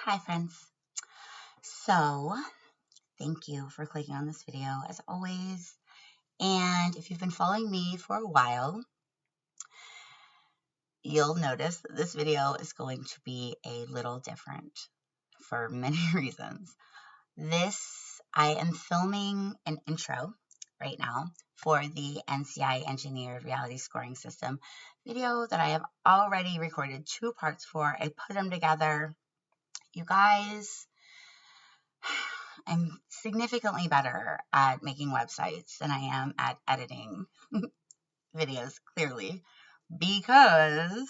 Hi friends. So, thank you for clicking on this video as always. And if you've been following me for a while, you'll notice that this video is going to be a little different for many reasons. I am filming an intro right now for the NCI Engineered Reality Scoring System video that I have already recorded 2 parts for. I put them together. You guys, I'm significantly better at making websites than I am at editing videos, clearly, because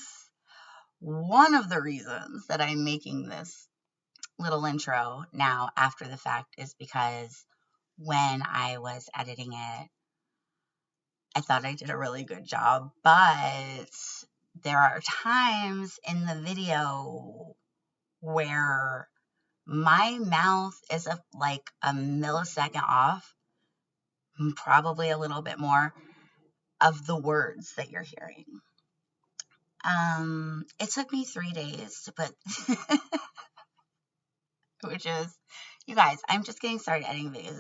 one of the reasons that I'm making this little intro now after the fact is because when I was editing it, I thought I did a really good job, but there are times in the video where my mouth is like a millisecond off, probably a little bit more, of the words that you're hearing. It took me 3 days to put, which is, you guys, I'm just getting started editing videos.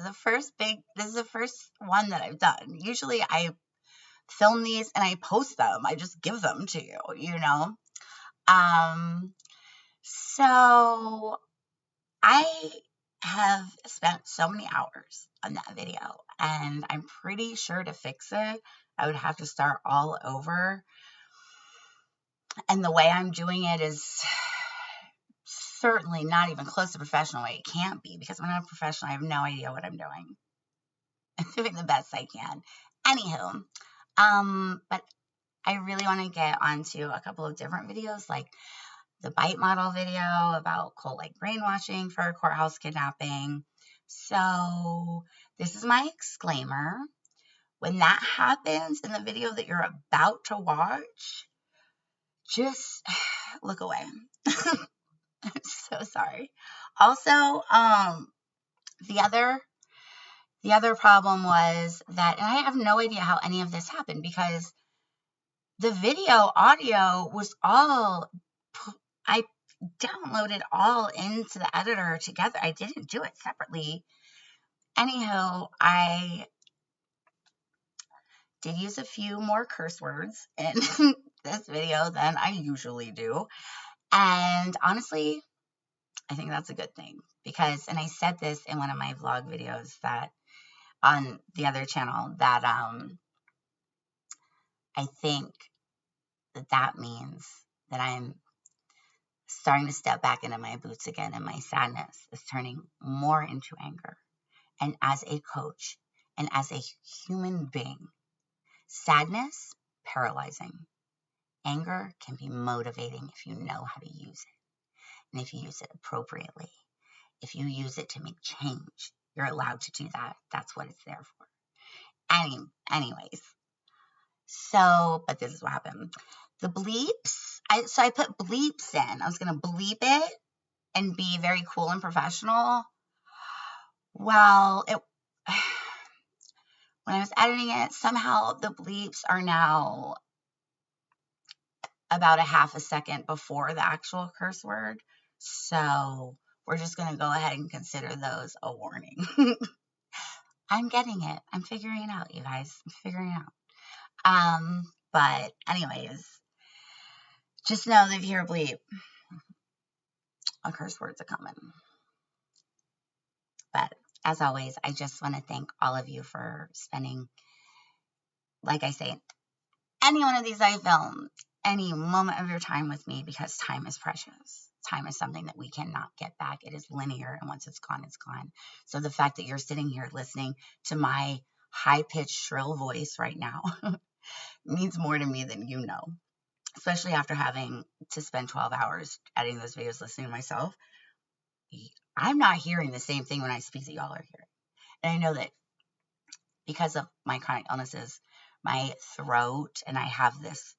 This is the first one that I've done. Usually I film these and I post them. I just give them to you, you know? So I have spent so many hours on that video, and I'm pretty sure to fix it, I would have to start all over. And the way I'm doing it is certainly not even close to professional way. It can't be, because I'm not a professional. I have no idea what I'm doing. I'm doing the best I can. Anywho, but I really want to get onto a couple of different videos, like the bite model video about cult like brainwashing for a courthouse kidnapping. So this is my exclaimer. When that happens in the video that you're about to watch, just look away. I'm so sorry. Also, the other problem was that, and I have no idea how any of this happened, because the video audio was all, I downloaded all into the editor together. I didn't do it separately. Anyhow, I did use a few more curse words in this video than I usually do. And honestly, I think that's a good thing, because, and I said this in one of my vlog videos that on the other channel, that I think that means that I'm starting to step back into my boots again, and my sadness is turning more into anger. And as a coach and as a human being, sadness, paralyzing. Anger can be motivating if you know how to use it, and if you use it appropriately. If you use it to make change, you're allowed to do that. That's what it's there for. Anyways, so, but this is what happened. The bleeps, I put bleeps in. I was going to bleep it and be very cool and professional. Well, when I was editing it, somehow the bleeps are now about a half a second before the actual curse word. So we're just going to go ahead and consider those a warning. I'm getting it. I'm figuring it out, you guys. I'm figuring it out. But anyways, just know that if you hear a bleep, a curse word's a coming. But as always, I just want to thank all of you for spending, like I say, any one of these I film, any moment of your time with me, because time is precious. Time is something that we cannot get back. It is linear, and once it's gone, it's gone. So the fact that you're sitting here listening to my high-pitched, shrill voice right now means more to me than you know, especially after having to spend 12 hours editing those videos, listening to myself. I'm not hearing the same thing when I speak that y'all are hearing. And I know that because of my chronic illnesses, my throat, and I have this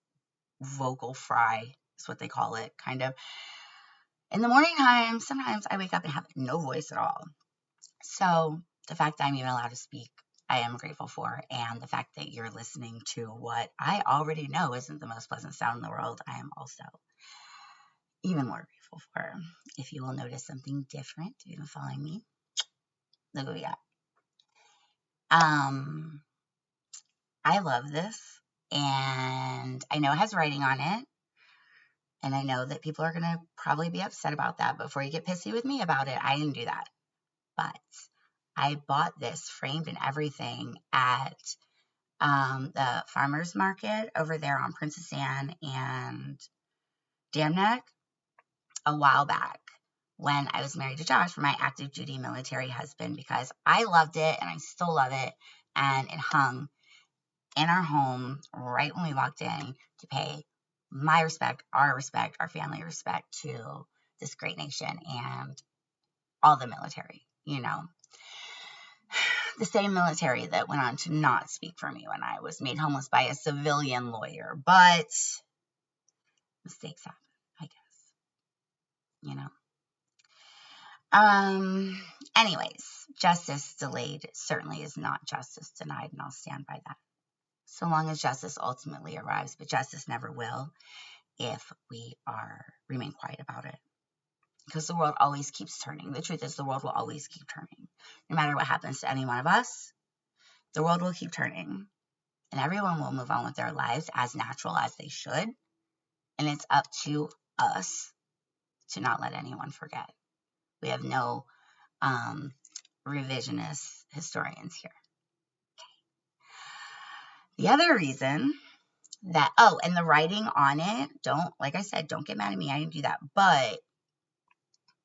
vocal fry, is what they call it, kind of. In the morning time, sometimes I wake up and have no voice at all. So the fact that I'm even allowed to speak, I am grateful for. And the fact that you're listening to what I already know isn't the most pleasant sound in the world, I am also even more grateful for. If you will notice something different, you've been following me. Look what we got. I love this, and I know it has writing on it, and I know that people are going to probably be upset about that. Before you get pissy with me about it, I didn't do that. But I bought this framed and everything at the farmer's market over there on Princess Anne and Dam Neck a while back when I was married to Josh, for my active duty military husband, because I loved it and I still love it. And it hung in our home right when we walked in to pay my respect, our family respect to this great nation and all the military, the same military that went on to not speak for me when I was made homeless by a civilian lawyer. But mistakes happen, I guess, Anyways, justice delayed certainly is not justice denied, and I'll stand by that. So long as justice ultimately arrives, but justice never will if we remain quiet about it. Because the world always keeps turning. The truth is, the world will always keep turning. No matter what happens to any one of us, the world will keep turning. And everyone will move on with their lives as natural as they should. And it's up to us to not let anyone forget. We have no revisionist historians here. Okay. The other reason that, and the writing on it, like I said, don't get mad at me. I didn't do that. But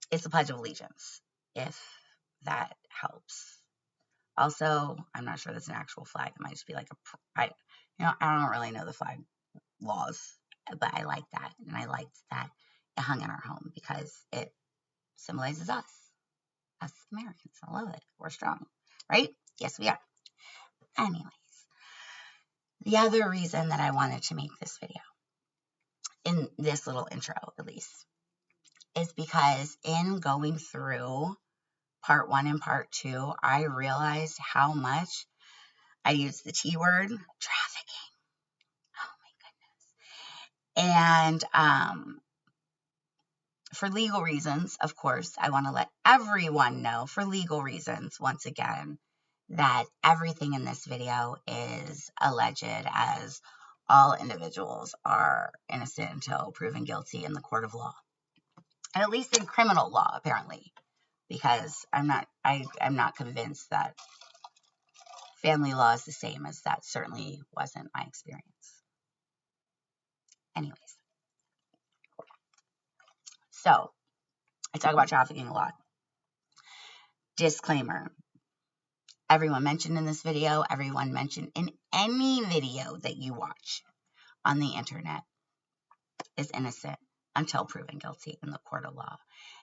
it's the Pledge of Allegiance, if that helps. Also, I'm not sure that's an actual flag. It might just be like I don't really know the flag laws, but I like that. And I liked that it hung in our home because it symbolizes us Americans. I love it. We're strong, right? Yes, we are. Anyways, the other reason that I wanted to make this video, in this little intro at least, is because in going through part 1 and part 2, I realized how much I used the T word, trafficking. Oh my goodness. And for legal reasons, of course, I want to let everyone know, for legal reasons, once again, that everything in this video is alleged, as all individuals are innocent until proven guilty in the court of law. And at least in criminal law, apparently, because I'm not convinced that family law is the same, as that certainly wasn't my experience. Anyways, so I talk about trafficking a lot. Disclaimer: everyone mentioned in this video, everyone mentioned in any video that you watch on the internet is innocent until proven guilty in the court of law.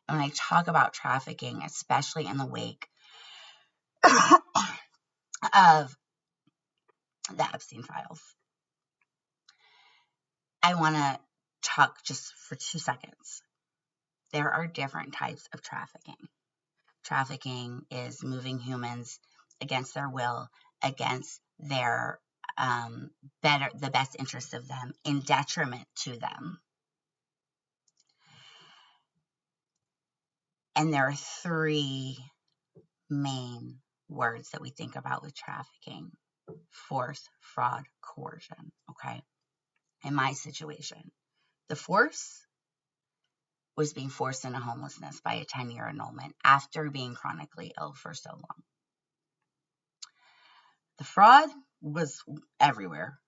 And when I talk about trafficking, especially in the wake of the Epstein files, I want to talk just for 2 seconds. There are different types of trafficking. Trafficking is moving humans against their will, against their the best interest of them, in detriment to them. And there are 3 main words that we think about with trafficking: force, fraud, coercion. Okay. In my situation, the force was being forced into homelessness by a 10-year annulment after being chronically ill for so long. The fraud was everywhere,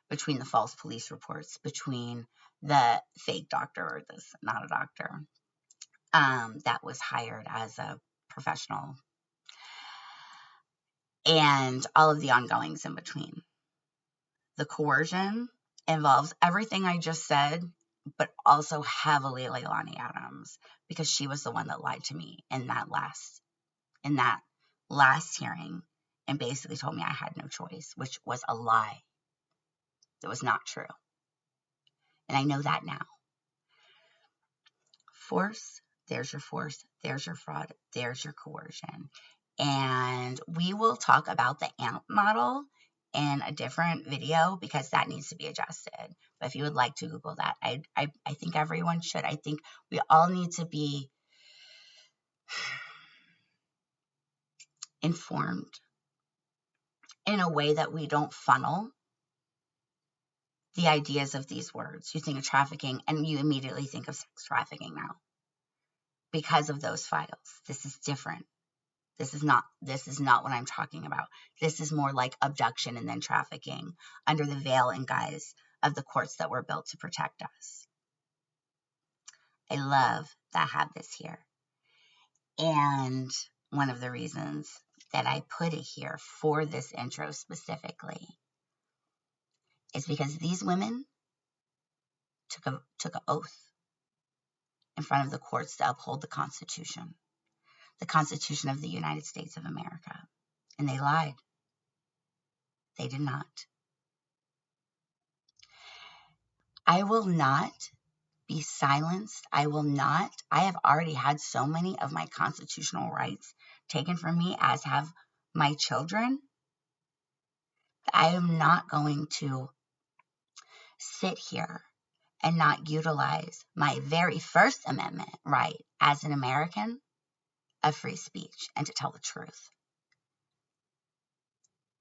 between the false police reports, between the fake doctor, or this not a doctor, that was hired as a professional, and all of the ongoings in between. The coercion involves everything I just said, but also heavily Leilani Adams, because she was the one that lied to me in that last hearing and basically told me I had no choice, which was a lie. That was not true. And I know that now. Force, there's your force, there's your fraud, there's your coercion. And we will talk about the AMP model in a different video, because that needs to be adjusted. If you would like to Google that, I think everyone should. I think we all need to be informed in a way that we don't funnel the ideas of these words. You think of trafficking and you immediately think of sex trafficking now because of those files. This is different. This is not what I'm talking about. This is more like abduction and then trafficking under the veil and guise of the courts that were built to protect us. I love that I have this here. And one of the reasons that I put it here for this intro specifically is because these women took an oath in front of the courts to uphold the Constitution of the United States of America. And they lied. They did not. I will not be silenced. I have already had so many of my constitutional rights taken from me, as have my children. I am not going to sit here and not utilize my very First Amendment right as an American of free speech and to tell the truth.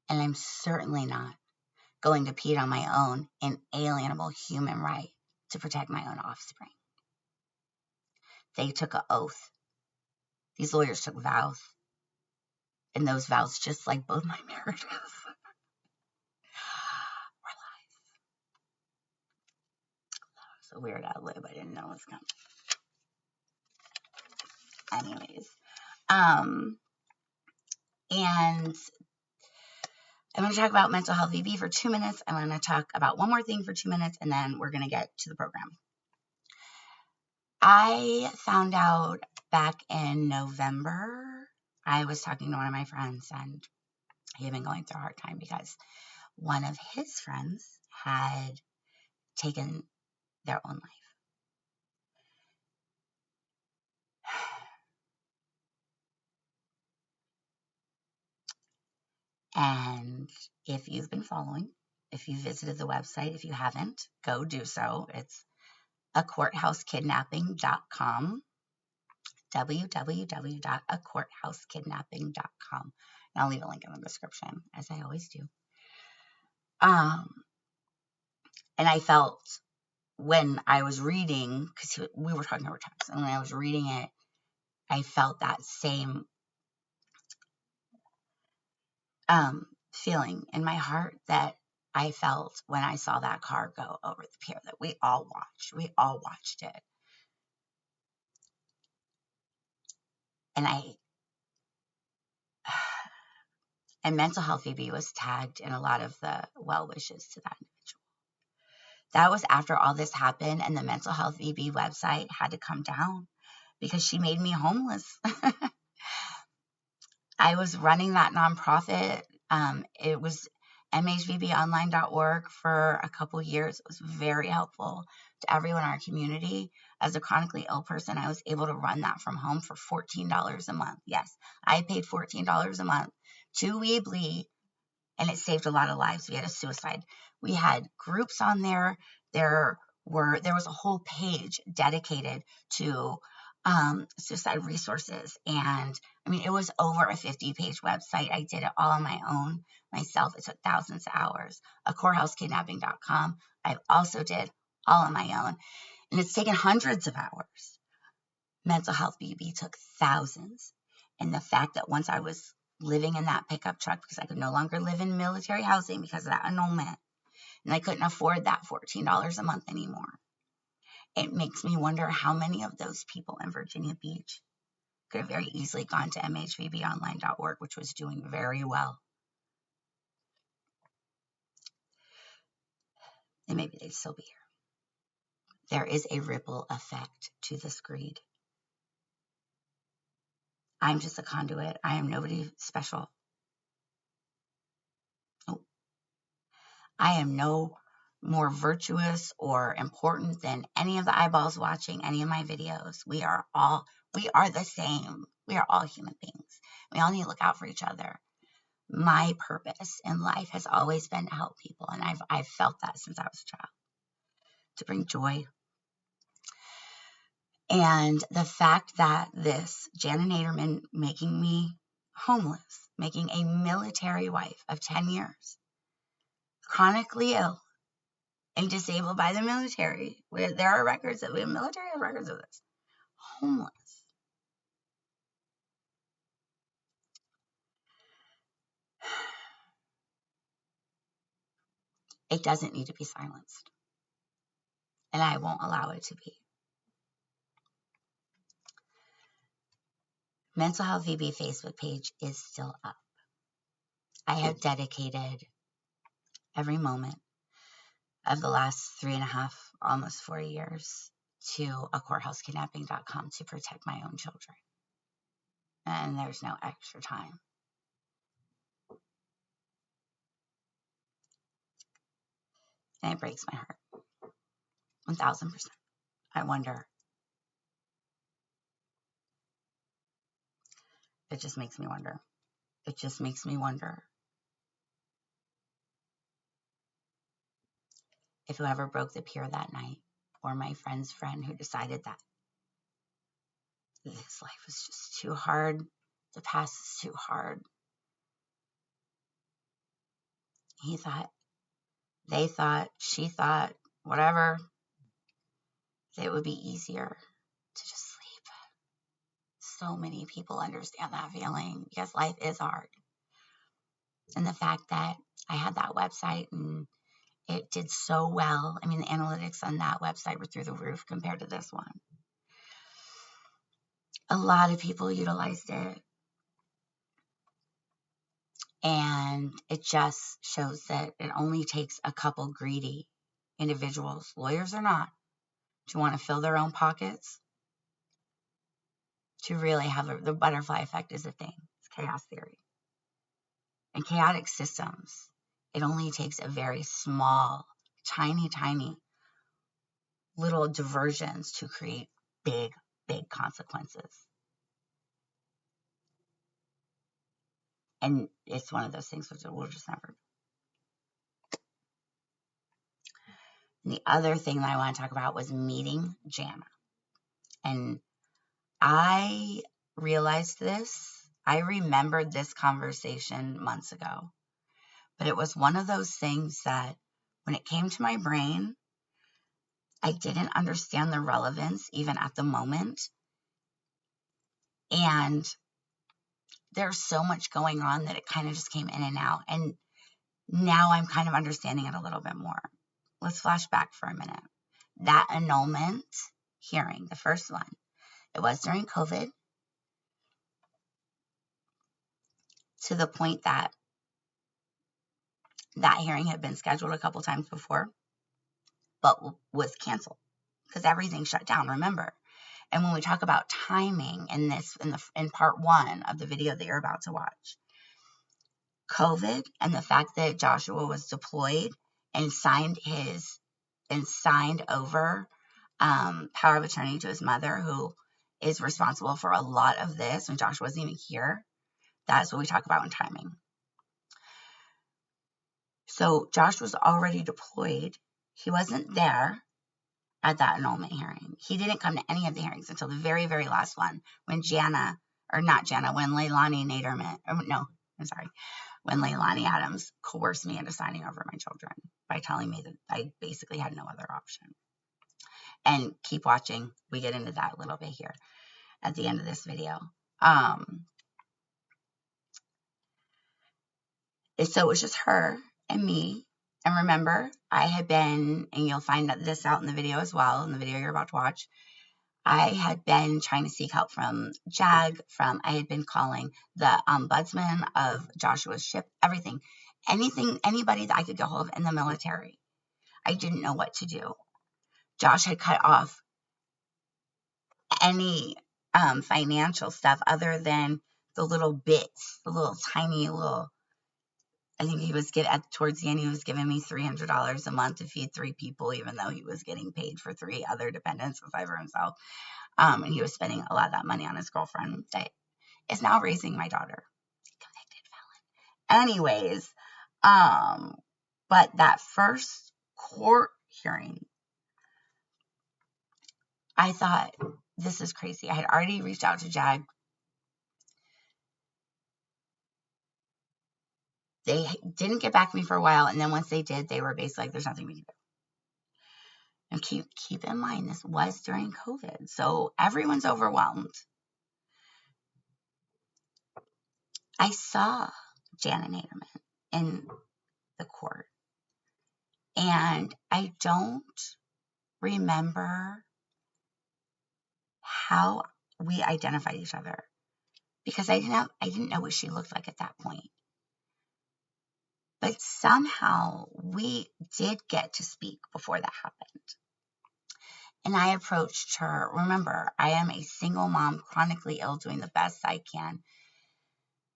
And I'm certainly not going to impede on my own inalienable human right to protect my own offspring. They took an oath. These lawyers took vows. And those vows, just like both my marriages, were lies. That was a weird ad lib. I didn't know it was coming. Anyways. And I'm going to talk about mental health VB for 2 minutes. I'm going to talk about one more thing for 2 minutes, and then we're going to get to the program. I found out back in November, I was talking to one of my friends, and he had been going through a hard time because one of his friends had taken their own life. And if you've been following, if you visited the website, if you haven't, go do so. It's acourthousekidnapping.com, www.acourthousekidnapping.com. And I'll leave a link in the description, as I always do. And I felt when I was reading, because we were talking over text, and when I was reading it, I felt that same feeling in my heart that I felt when I saw that car go over the pier that we all watched. We all watched it. And mental health VB was tagged in a lot of the well wishes to that individual. That was after all this happened, and the mental health VB website had to come down because she made me homeless. I was running that nonprofit. It was mhvbonline.org for a couple years. It was very helpful to everyone in our community. As a chronically ill person, I was able to run that from home for $14 a month. Yes, I paid $14 a month to Weebly, and it saved a lot of lives. We had a suicide. We had groups on there. There was a whole page dedicated to suicide resources. And I mean, it was over a 50-page website. I did it all on my own myself. It took thousands of hours. acourthousekidnapping.com. I also did all on my own. And it's taken hundreds of hours. Mental health VB took thousands. And the fact that once I was living in that pickup truck, because I could no longer live in military housing because of that annulment, and I couldn't afford that $14 a month anymore. It makes me wonder how many of those people in Virginia Beach could have very easily gone to mhvbonline.org, which was doing very well. And maybe they'd still be here. There is a ripple effect to this greed. I'm just a conduit. I am nobody special. Oh. I am no more virtuous or important than any of the eyeballs watching any of my videos. We are the same. We are all human beings. We all need to look out for each other. My purpose in life has always been to help people, and I've felt that since I was a child. to bring joy. And the fact that this Janet Naderman making me homeless, making a military wife of 10 years, chronically ill and disabled by the military, where there are records of the military has records of this, homeless. It doesn't need to be silenced. And I won't allow it to be. Mental Health VB Facebook page is still up. I have dedicated every moment of the last 3.5, almost 4 years to a courthouse-kidnapping.com to protect my own children. And there's no extra time. And it breaks my heart. 1,000%. I wonder. It just makes me wonder. It just makes me wonder if whoever broke the pier that night, or my friend's friend who decided that this life was just too hard, the past is too hard. He thought, they thought, she thought, whatever, it would be easier to just sleep. So many people understand that feeling because life is hard. And the fact that I had that website and it did so well. I mean, the analytics on that website were through the roof compared to this one. A lot of people utilized it. And it just shows that it only takes a couple greedy individuals, lawyers or not, to want to fill their own pockets, to really have the butterfly effect is a thing. It's chaos theory. In chaotic systems, it only takes a very small, tiny, tiny little diversions to create big, big consequences. And it's one of those things which we'll just never. And the other thing that I want to talk about was meeting Jana. And I realized this. I remembered this conversation months ago. But it was one of those things that when it came to my brain, I didn't understand the relevance even at the moment. And there's so much going on that it kind of just came in and out. And now I'm kind of understanding it a little bit more. Let's flash back for a minute. That annulment hearing, the first one, it was during COVID, to the point that that hearing had been scheduled a couple times before, but was canceled because everything shut down, remember? And when we talk about timing in this, in part 1 of the video that you're about to watch, COVID and the fact that Joshua was deployed and signed over power of attorney to his mother, who is responsible for a lot of this when Joshua wasn't even here. That's what we talk about in timing. So Josh was already deployed. He wasn't there at that annulment hearing. He didn't come to any of the hearings until the very, very last one when when Leilani Naderman, when Leilani Adams coerced me into signing over my children by telling me that I basically had no other option. And keep watching. We get into that a little bit here at the end of this video. So it was just her and me. And remember, I had been, and you'll find this out in the video as well, in the video you're about to watch, I had been trying to seek help from JAG, I had been calling the ombudsman of Joshua's ship, everything, anybody that I could get hold of in the military. I didn't know what to do. Josh had cut off any financial stuff other than the little bits, the little tiny little, I think he was towards the end, he was giving me $300 a month to feed 3 people, even though he was getting paid for 3 other dependents besides for himself. And he was spending a lot of that money on his girlfriend that is now raising my daughter. Convicted felon. Anyways, but that first court hearing I thought, this is crazy. I had already reached out to JAG. They didn't get back to me for a while, and then once they did, they were basically like, there's nothing we can do. And keep in mind, this was during COVID, so everyone's overwhelmed. I saw Janet Naderman in the court, and I don't remember how we identified each other because I didn't know what she looked like at that point. But somehow we did get to speak before that happened. And I approached her. Remember, I am a single mom, chronically ill, doing the best I can,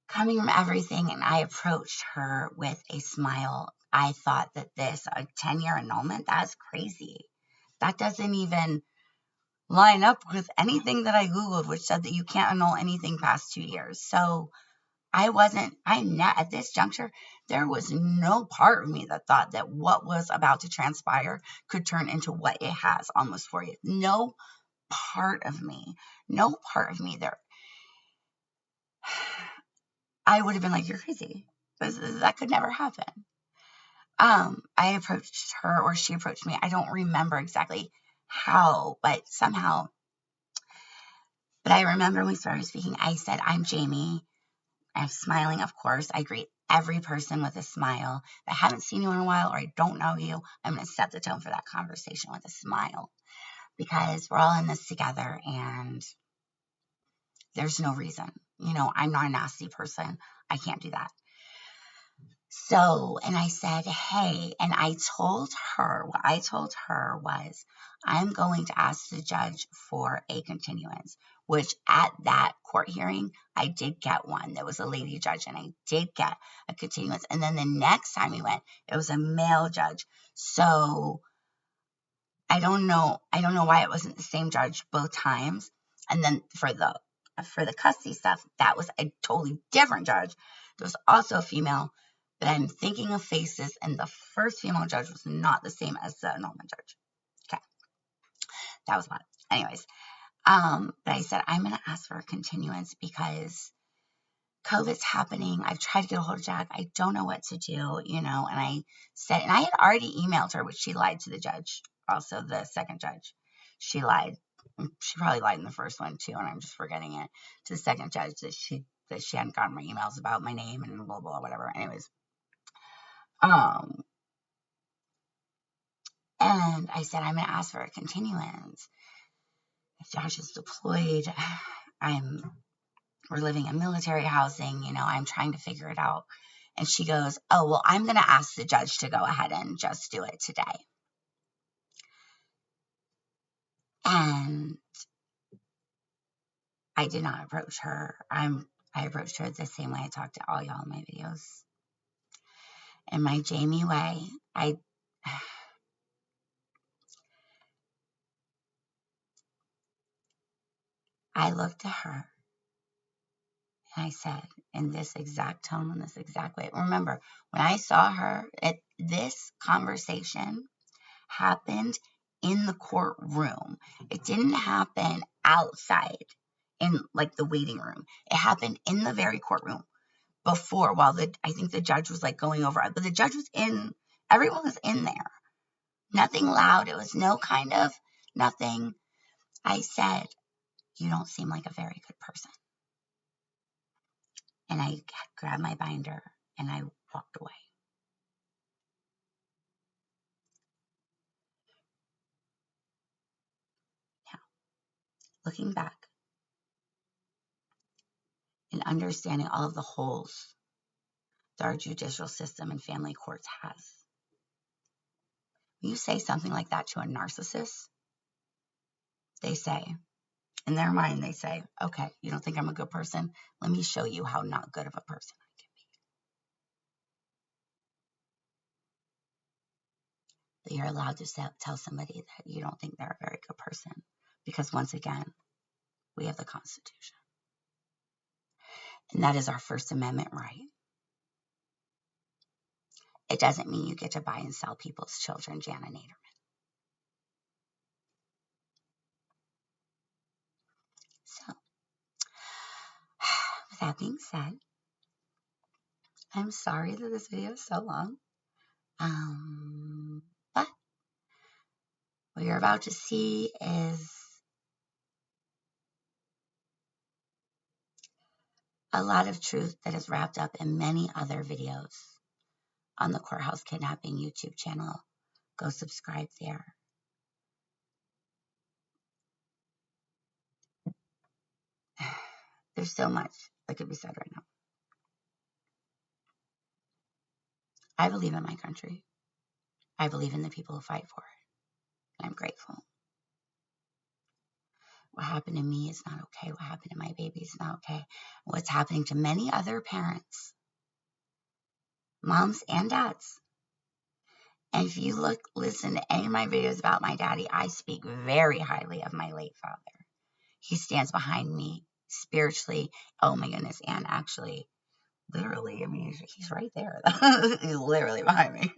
coming from everything. And I approached her with a smile. I thought that a 10-year annulment, that's crazy. That doesn't even line up with anything that I Googled, which said that you can't annul anything past 2 years. So at this juncture, there was no part of me that thought that what was about to transpire could turn into what it has almost 4 years. No part of me there. I would have been like, you're crazy. That could never happen. I approached her, or she approached me. I don't remember exactly how, but somehow. But I remember when we started speaking, I said, I'm Jamie. I'm smiling, of course. I greet every person with a smile. If I haven't seen you in a while, or I don't know you, I'm going to set the tone for that conversation with a smile, because we're all in this together, and there's no reason. I'm not a nasty person. I can't do that. So, and I said, hey, and what I told her was, I'm going to ask the judge for a continuance, which at that court hearing, I did get one. There was a lady judge, and I did get a continuance. And then the next time we went, it was a male judge. So I don't know why it wasn't the same judge both times. And then for the custody stuff, that was a totally different judge. There was also a female, but I'm thinking of faces, and the first female judge was not the same as the annulment judge. Okay, that was one. Anyways, but I said, I'm going to ask for a continuance because COVID's happening. I've tried to get a hold of Jack. I don't know what to do, and I said, and I had already emailed her, which she lied to the judge, also the second judge. She lied. She probably lied in the first one too, and I'm just forgetting it, to the second judge that she hadn't gotten my emails about my name and blah, blah, whatever. Anyways. And I said, I'm going to ask for a continuance. If Josh is deployed, we're living in military housing, I'm trying to figure it out. And she goes, oh, well, I'm going to ask the judge to go ahead and just do it today. And I did not approach her. I approached her the same way I talked to all y'all in my videos. In my Jamie way, I looked at her and I said, in this exact tone, in this exact way. Remember, when I saw her, this conversation happened in the courtroom. It didn't happen outside in like the waiting room. It happened in the very courtroom before, I think the judge was like going over it, but the judge was everyone was in there. Nothing loud. It was no kind of nothing. I said, you don't seem like a very good person. And I grabbed my binder and I walked away. Now, looking back and understanding all of the holes that our judicial system and family courts has, when you say something like that to a narcissist, they say, in their mind, they say, okay, you don't think I'm a good person? Let me show you how not good of a person I can be. But you're allowed to tell somebody that you don't think they're a very good person, because once again, we have the Constitution. And that is our First Amendment right. It doesn't mean you get to buy and sell people's children, Janet Naderman. that being said, I'm sorry that this video is so long. But what you're about to see is a lot of truth that is wrapped up in many other videos on the Courthouse Kidnapping YouTube channel. Go subscribe there. There's so much that could be said right now. I believe in my country. I believe in the people who fight for it. And I'm grateful. What happened to me is not okay. What happened to my baby is not okay. What's happening to many other parents, moms and dads. And if you listen to any of my videos about my daddy, I speak very highly of my late father. He stands behind me spiritually. Oh my goodness. And actually, literally, I mean, he's right there. He's literally behind me.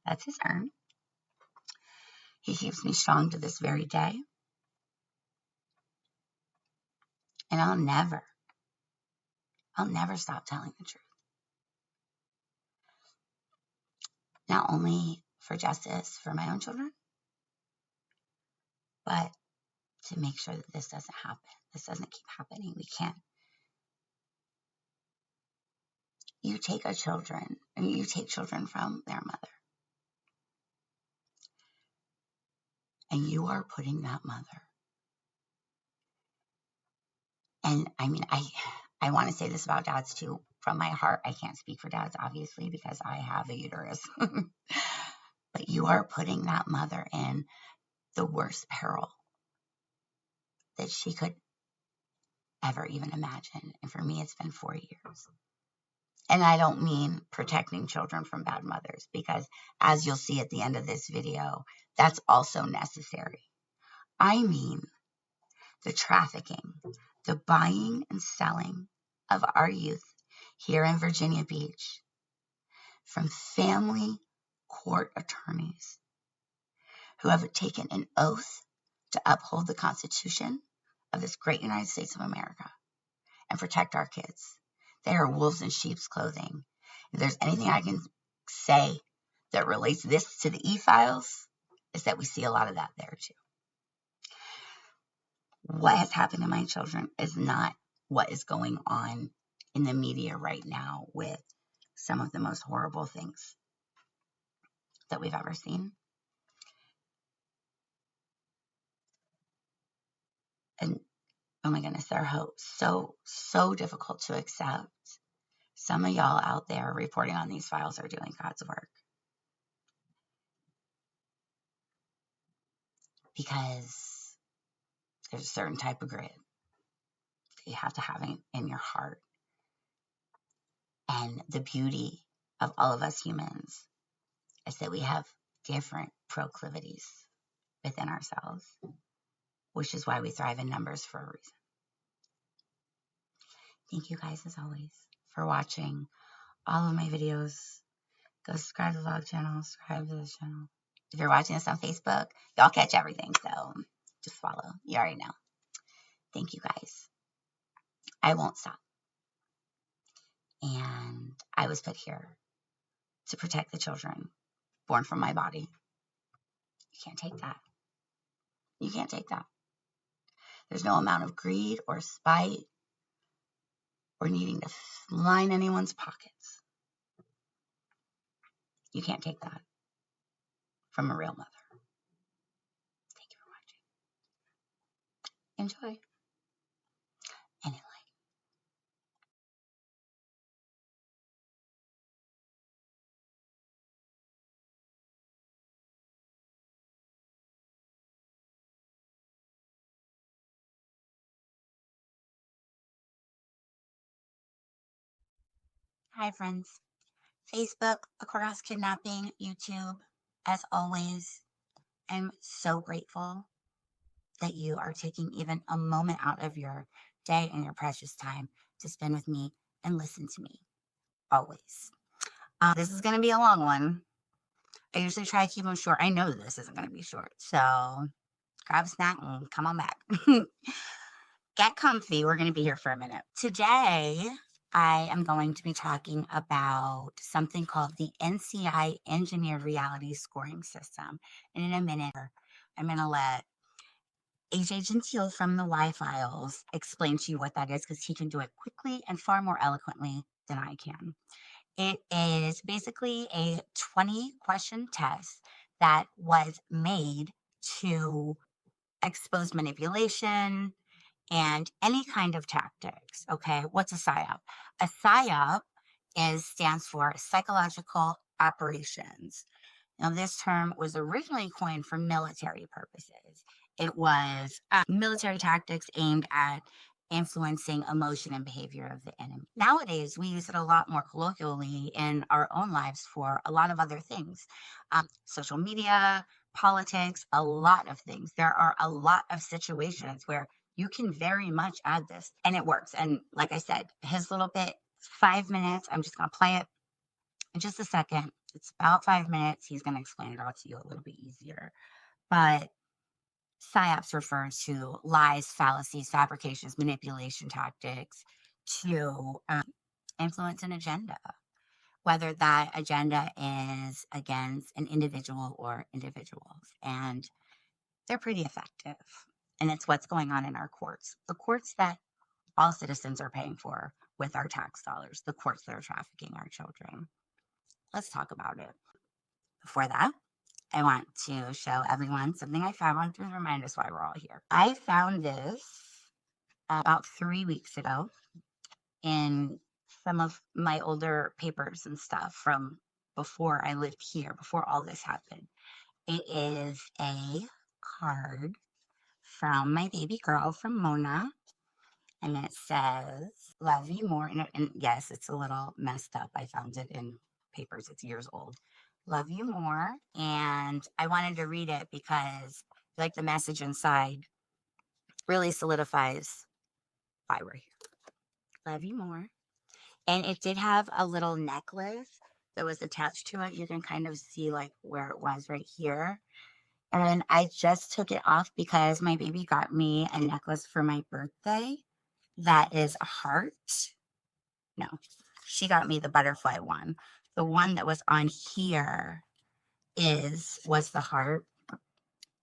That's his urn. He keeps me strong to this very day. And I'll never stop telling the truth. Not only for justice for my own children, but to make sure that this doesn't happen. This doesn't keep happening. We can't. You take children from their mother. And you are putting that mother. And I mean, I want to say this about dads too. From my heart, I can't speak for dads, obviously, because I have a uterus. But you are putting that mother in the worst peril that she could ever even imagine. And for me, it's been 4 years. And I don't mean protecting children from bad mothers, because as you'll see at the end of this video, that's also necessary. I mean the trafficking, the buying and selling of our youth here in Virginia Beach from family court attorneys who have taken an oath to uphold the Constitution of this great United States of America and protect our kids. They are wolves in sheep's clothing. If there's anything I can say that relates this to the e-files, is that we see a lot of that there too. What has happened to my children is not what is going on in the media right now with some of the most horrible things that we've ever seen. And oh my goodness, they're so difficult to accept. Some of y'all out there reporting on these files are doing God's work. Because there's a certain type of grit that you have to have in your heart. And the beauty of all of us humans is that we have different proclivities within ourselves, which is why we thrive in numbers for a reason. Thank you guys, as always, for watching all of my videos. Go subscribe to the vlog channel, subscribe to this channel. If you're watching this on Facebook, y'all catch everything, so just follow. You already know. Thank you, guys. I won't stop. And I was put here to protect the children born from my body. You can't take that. You can't take that. There's no amount of greed or spite or needing to line anyone's pockets. You can't take that from a real mother. Thank you for watching. Enjoy. Anyway. Hi, friends. Facebook, Across Kidnapping, YouTube. As always, I'm so grateful that you are taking even a moment out of your day and your precious time to spend with me and listen to me. Always. This is going to be a long one. I usually try to keep them short. I know this isn't going to be short. So grab a snack and come on back. Get comfy. We're going to be here for a minute. Today, I am going to be talking about something called the NCI Engineered Reality Scoring System. And in a minute, I'm going to let AJ Gentile from the Y Files explain to you what that is because he can do it quickly and far more eloquently than I can. It is basically a 20-question test that was made to expose manipulation and any kind of tactics. Okay, what's a PSYOP? A PSYOP stands for psychological operations. Now, this term was originally coined for military purposes. It was military tactics aimed at influencing emotion and behavior of the enemy. Nowadays, we use it a lot more colloquially in our own lives for a lot of other things. Social media, politics, a lot of things. There are a lot of situations where you can very much add this and it works. And like I said, his little bit, 5 minutes. I'm just going to play it in just a second. It's about 5 minutes. He's going to explain it all to you a little bit easier. But PSYOPs refer to lies, fallacies, fabrications, manipulation tactics to influence an agenda, whether that agenda is against an individual or individuals. And they're pretty effective. And it's what's going on in our courts. The courts that all citizens are paying for with our tax dollars, the courts that are trafficking our children. Let's talk about it. Before that, I want to show everyone something I found to remind us why we're all here. I found this about 3 weeks ago in some of my older papers and stuff from before I lived here, before all this happened. It is a card from my baby girl, from Mona, and it says, "Love you more." And yes, it's a little messed up. I found it in papers, it's years old. "Love you more." And I wanted to read it because like the message inside really solidifies why we're here. Love you more. And it did have a little necklace that was attached to it. You can kind of see like where it was right here. And I just took it off because my baby got me a necklace for my birthday that is a heart. No, she got me the butterfly one. The one that was on here was the heart.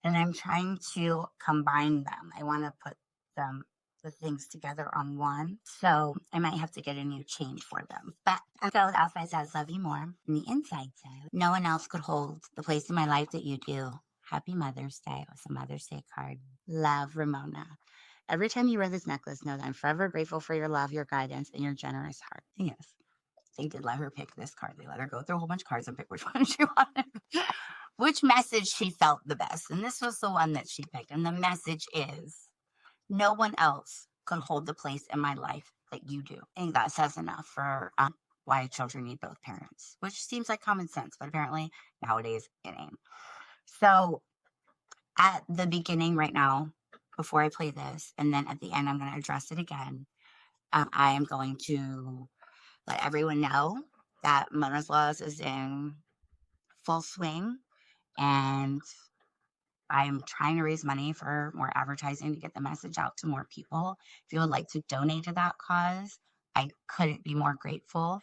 And I'm trying to combine them. I want to put the things together on one. So I might have to get a new chain for them. But so the outside says, "Love you more." And the inside says, "No one else could hold the place in my life that you do. Happy Mother's Day." It's a Mother's Day card. Love, Ramona. Every time you wear this necklace, know that I'm forever grateful for your love, your guidance, and your generous heart. Yes, they did let her pick this card. They let her go through a whole bunch of cards and pick which one she wanted, which message she felt the best. And this was the one that she picked. And the message is, no one else could hold the place in my life that you do. I think that says enough for why children need both parents, which seems like common sense, but apparently nowadays it ain't. So at the beginning right now, before I play this, and then at the end, I'm going to address it again. I am going to let everyone know that Mona's Laws is in full swing, and I'm trying to raise money for more advertising to get the message out to more people. If you would like to donate to that cause, I couldn't be more grateful.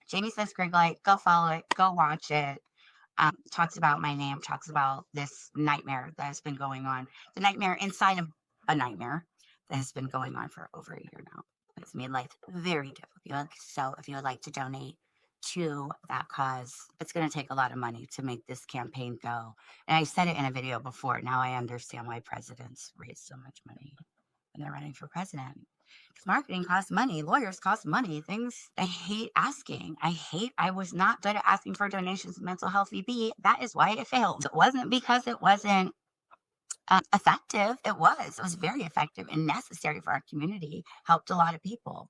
Jamie Smith Griglite, go follow it, go watch it. Talks about my name, talks about this nightmare that has been going on. The nightmare inside of a nightmare that has been going on for over a year now. It's made life very difficult. So if you would like to donate to that cause, it's going to take a lot of money to make this campaign go. And I said it in a video before. Now I understand why presidents raise so much money when they're running for president. Because marketing costs money, lawyers cost money, things I hate asking. I was not good at asking for donations to mental health VB. That is why it failed. It wasn't because it wasn't effective. It was very effective and necessary for our community, helped a lot of people.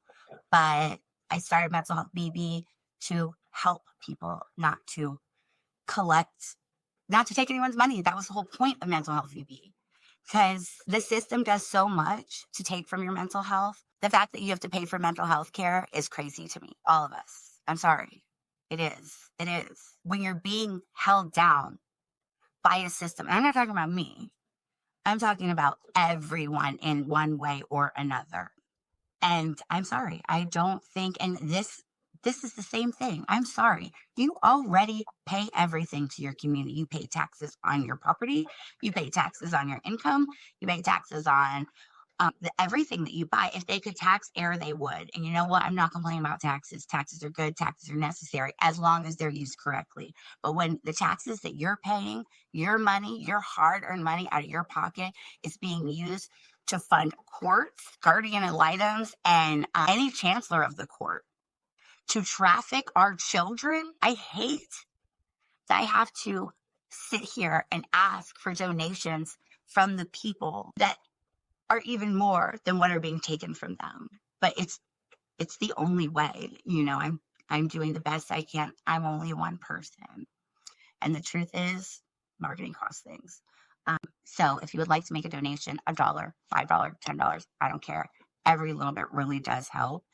But I started Mental Health BB to help people, not to take anyone's money. That was the whole point of Mental Health VB. Because the system does so much to take from your mental health. The fact that you have to pay for mental health care is crazy to me. All of us. I'm sorry. It is. It is. When you're being held down by a system, and I'm not talking about me, I'm talking about everyone in one way or another. And I'm sorry, I don't think, and this is the same thing. I'm sorry. You already pay everything to your community. You pay taxes on your property, you pay taxes on your income, you pay taxes on everything that you buy. If they could tax air, they would. And you know what? I'm not complaining about taxes. Taxes are good, taxes are necessary as long as they're used correctly. But when the taxes that you're paying, your money, your hard earned money out of your pocket, is being used to fund courts, guardian ad litems, and any chancellor of the court to traffic our children, I hate that I have to sit here and ask for donations from the people that are even more than what are being taken from them. But it's the only way. I'm doing the best I can. I'm only one person. And the truth is, marketing costs things. So if you would like to make a donation, $1, $5, $10, I don't care. Every little bit really does help.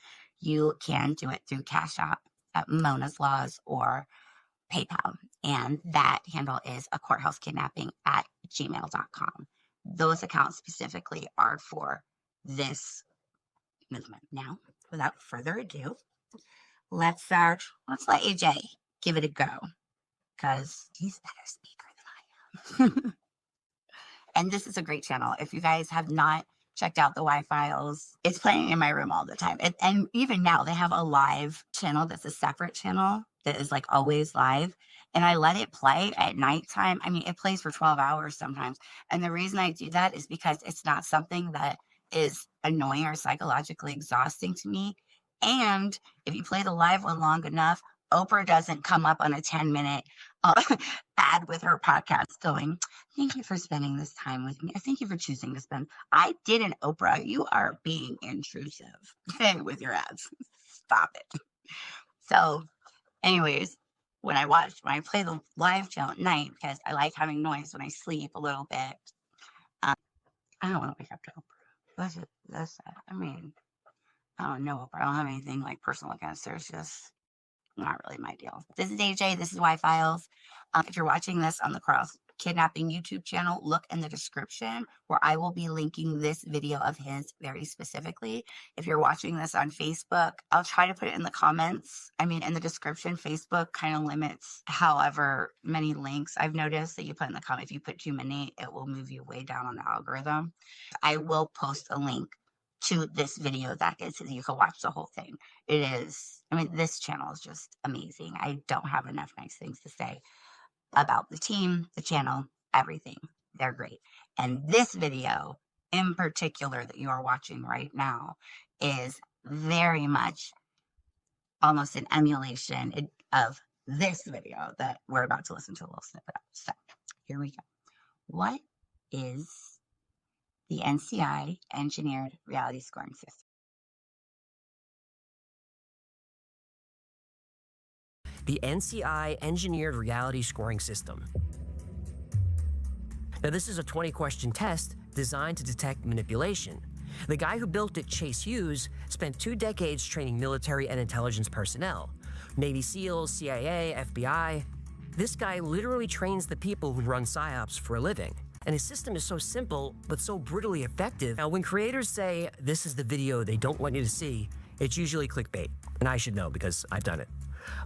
You can do it through Cash App, Mona's Laws, or PayPal. And that handle is a courthouse kidnapping at gmail.com. Those accounts specifically are for this movement. Now, without further ado, let's let AJ give it a go, because he's a better speaker than I am. And this is a great channel. If you guys have not checked out the Wi-Files, it's playing in my room all the time. And even now, they have a live channel that's a separate channel that is like always live. And I let it play at nighttime. I mean, it plays for 12 hours sometimes. And the reason I do that is because it's not something that is annoying or psychologically exhausting to me. And if you play the live one long enough, Oprah doesn't come up on a 10-minute ad with her podcast going, "Thank you for spending this time with me. Thank you for choosing to spend." I didn't, Oprah. You are being intrusive with your ads. Stop it. So, anyways, when I play the live show at night, because I like having noise when I sleep a little bit, I don't want to wake up to Oprah. I mean, I don't know Oprah. I don't have anything like personal against her. It's just not really my deal. This is AJ. This is Wi-Files. If you're watching this on the Cross Kidnapping YouTube channel, look in the description where I will be linking this video of his very specifically. If you're watching this on Facebook, I'll try to put it in the comments. I mean, in the description. Facebook kind of limits however many links I've noticed that you put in the comment. If you put too many, it will move you way down on the algorithm. I will post a link to this video that is, so you can watch the whole thing. It is, I mean, this channel is just amazing. I don't have enough nice things to say about the team, the channel, everything. They're great. And this video in particular that you are watching right now is very much almost an emulation of this video that we're about to listen to a little snippet of. So here we go. What is the NCI engineered reality scoring system? The NCI engineered reality scoring system. Now, this is a 20-question test designed to detect manipulation. The guy who built it, Chase Hughes, spent 2 decades training military and intelligence personnel, Navy SEALs, CIA, FBI. This guy literally trains the people who run PSYOPs for a living. And his system is so simple, but so brutally effective. Now, when creators say, "This is the video they don't want you to see," it's usually clickbait. And I should know because I've done it.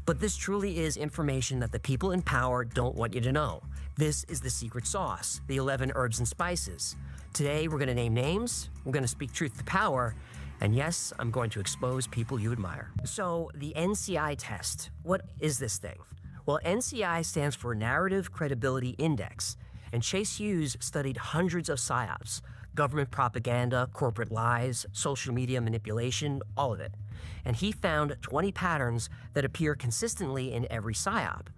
But this truly is information that the people in power don't want you to know. This is the secret sauce, the 11 herbs and spices. Today, we're going to name names, we're going to speak truth to power, and yes, I'm going to expose people you admire. So, the NCI test, what is this thing? Well, NCI stands for Narrative Credibility Index. And Chase Hughes studied hundreds of PSYOPs, government propaganda, corporate lies, social media manipulation, all of it. And he found 20 patterns that appear consistently in every PSYOP.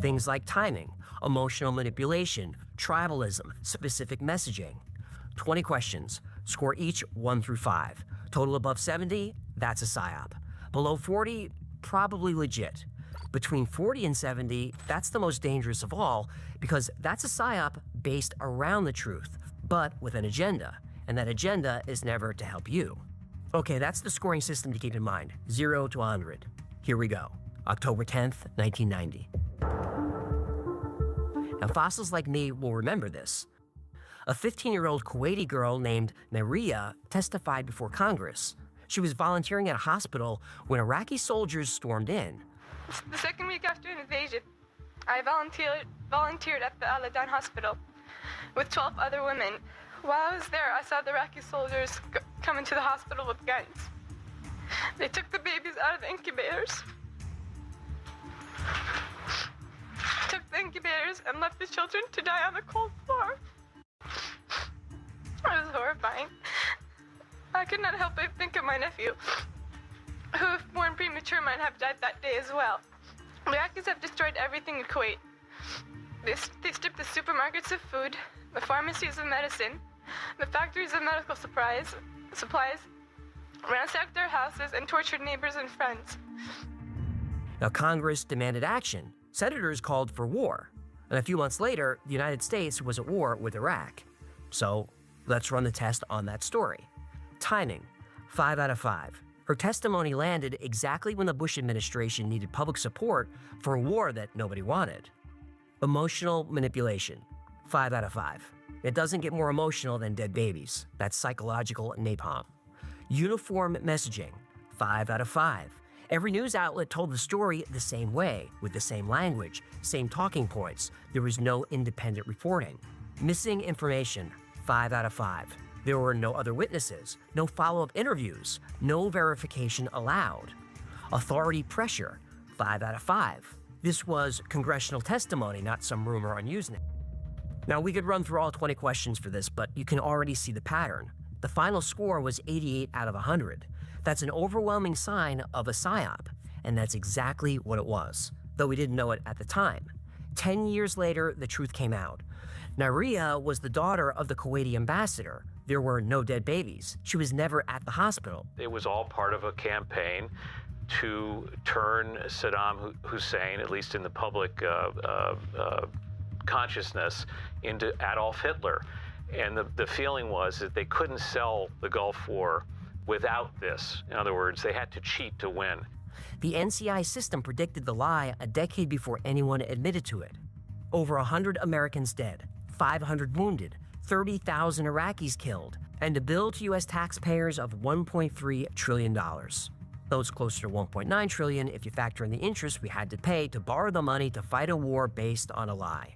Things like timing, emotional manipulation, tribalism, specific messaging. 20 questions, score each 1 through 5. Total above 70, that's a PSYOP. Below 40, probably legit. Between 40 and 70, that's the most dangerous of all, because that's a PSYOP based around the truth, but with an agenda, and that agenda is never to help you. Okay, that's the scoring system to keep in mind, 0 to 100. Here we go, October 10th, 1990. Now, fossils like me will remember this. A 15-year-old Kuwaiti girl named Naria testified before Congress. She was volunteering at a hospital when Iraqi soldiers stormed in. The second week after an invasion, I volunteered at the Al-Adan hospital with 12 other women. While I was there, I saw the Iraqi soldiers come into the hospital with guns. They took the babies out of the incubators, and left the children to die on the cold floor. It was horrifying. I could not help but think of my nephew, who, if born premature, might have died that day as well. The Iraqis have destroyed everything in Kuwait. They stripped the supermarkets of food, the pharmacies of medicine, the factories of medical supplies, ransacked their houses, and tortured neighbors and friends. Now, Congress demanded action. Senators called for war. And a few months later, the United States was at war with Iraq. So let's run the test on that story. Timing, 5 out of 5. Her testimony landed exactly when the Bush administration needed public support for a war that nobody wanted. Emotional manipulation, 5 out of 5. It doesn't get more emotional than dead babies. That's psychological napalm. Uniform messaging, 5 out of 5. Every news outlet told the story the same way, with the same language, same talking points. There was no independent reporting. Missing information, 5 out of 5. There were no other witnesses, no follow-up interviews, no verification allowed. Authority pressure, 5 out of 5. This was congressional testimony, not some rumor on Usenet. Now, we could run through all 20 questions for this, but you can already see the pattern. The final score was 88 out of 100. That's an overwhelming sign of a psyop, and that's exactly what it was, though we didn't know it at the time. 10 years later, the truth came out. Naria was the daughter of the Kuwaiti ambassador. There were no dead babies. She was never at the hospital. It was all part of a campaign to turn Saddam Hussein, at least in the public consciousness, into Adolf Hitler. And the feeling was that they couldn't sell the Gulf War without this. In other words, they had to cheat to win. The NCI system predicted the lie a decade before anyone admitted to it. Over 100 Americans dead, 500 wounded, 30,000 Iraqis killed, and a bill to U.S. taxpayers of $1.3 trillion. Though it's closer to $1.9 trillion if you factor in the interest we had to pay to borrow the money to fight a war based on a lie.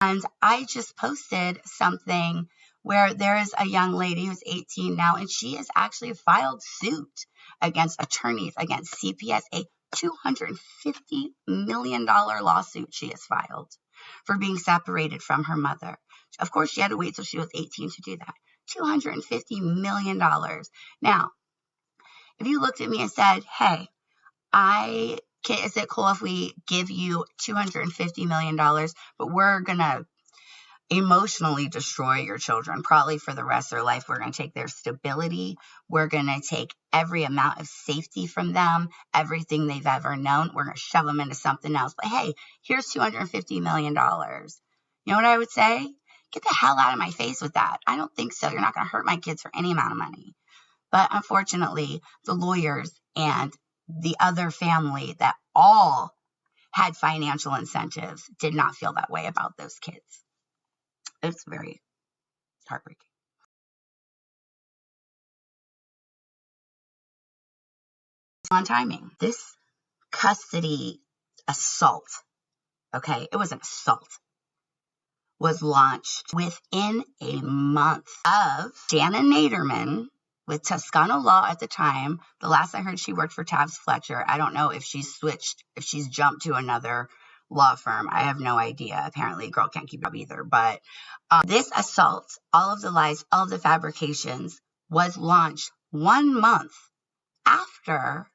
And I just posted something where there is a young lady who's 18 now, and she has actually filed suit against attorneys, against CPS, a $250 million lawsuit she has filed for being separated from her mother. Of course, she had to wait till she was 18 to do that. $250 million. Now, if you looked at me and said, hey, is it cool if we give you $250 million, but we're going to emotionally destroy your children, probably for the rest of their life. We're going to take their stability. We're going to take every amount of safety from them, everything they've ever known. We're going to shove them into something else. But hey, here's $250 million. You know what I would say? Get the hell out of my face with that. I don't think so. You're not going to hurt my kids for any amount of money. But unfortunately, the lawyers and the other family that all had financial incentives did not feel that way about those kids. It's very heartbreaking. On timing, this custody assault, okay, it was an assault, was launched within a month of Jana Naderman with Toscano Law at the time. The last I heard, she worked for Tavis Fletcher. I don't know if she's switched, if she's jumped to another law firm. I have no idea. Apparently, a girl can't keep up either. But this assault, all of the lies, all of the fabrications, was launched 1 month after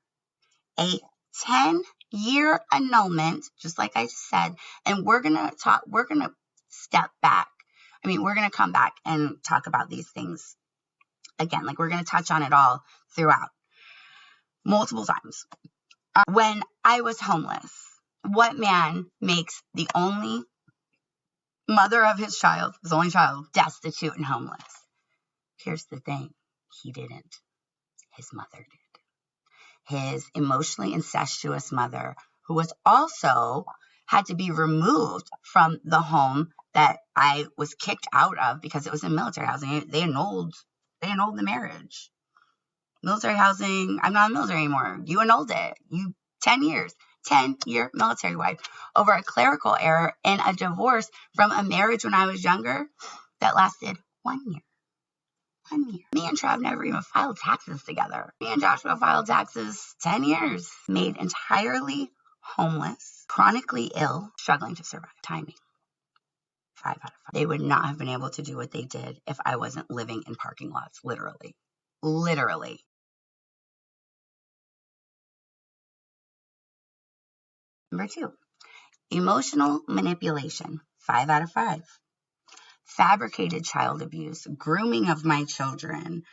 a 10-year annulment, just like I said. And we're going to step back. I mean, we're going to come back and talk about these things again. Like, we're going to touch on it all throughout, multiple times. When I was homeless, what man makes the only mother of his only child, destitute and homeless? Here's the thing. He didn't. His mother did. His emotionally incestuous mother, who was also had to be removed from the home that I was kicked out of because it was in military housing. They annulled the marriage. Military housing, I'm not in the military anymore. You annulled it. 10 years. 10-year military wife over a clerical error in a divorce from a marriage when I was younger that lasted 1 year. 1 year. Me and Trav never even filed taxes together. Me and Joshua filed taxes 10 years. Made entirely homeless, chronically ill, struggling to survive. Timing. 5 out of 5. They would not have been able to do what they did if I wasn't living in parking lots, literally. Literally. Number 2, emotional manipulation. 5 out of 5. Fabricated child abuse, grooming of my children,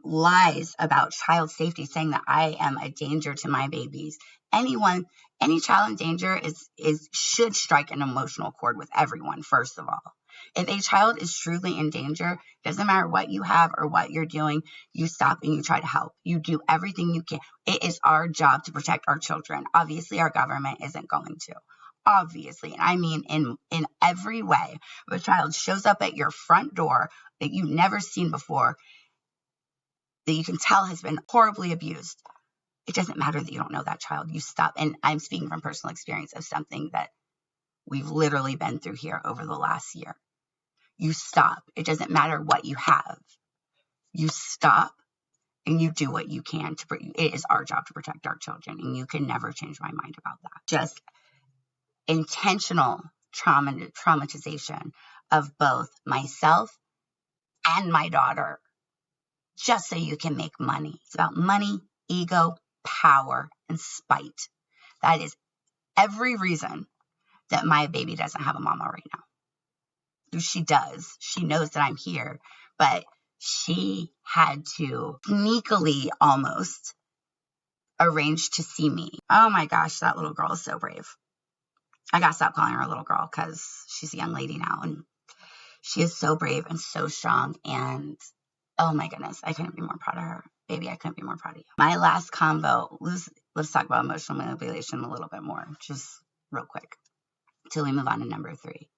lies about child safety, saying that I am a danger to my babies. Any child in danger should strike an emotional chord with everyone, first of all. If a child is truly in danger, doesn't matter what you have or what you're doing, you stop and you try to help. You do everything you can. It is our job to protect our children. Obviously, our government isn't going to. Obviously, and I mean in every way. If a child shows up at your front door that you've never seen before, that you can tell has been horribly abused, it doesn't matter that you don't know that child. You stop. And I'm speaking from personal experience of something that we've literally been through here over the last year. You stop. It doesn't matter what you have. You stop and you do what you can it is our job to protect our children, and you can never change my mind about that. Just intentional traumatization of both myself and my daughter, just so you can make money. It's about money, ego, power, and spite. That is every reason that my baby doesn't have a mama right now. She does. She knows that I'm here, but she had to sneakily almost arrange to see me. Oh my gosh, that little girl is so brave. I gotta stop calling her a little girl because she's a young lady now, and she is so brave and so strong, and oh my goodness, I couldn't be more proud of her. Baby, I couldn't be more proud of you. My last convo, let's talk about emotional manipulation a little bit more, just real quick, till we move on to number 3.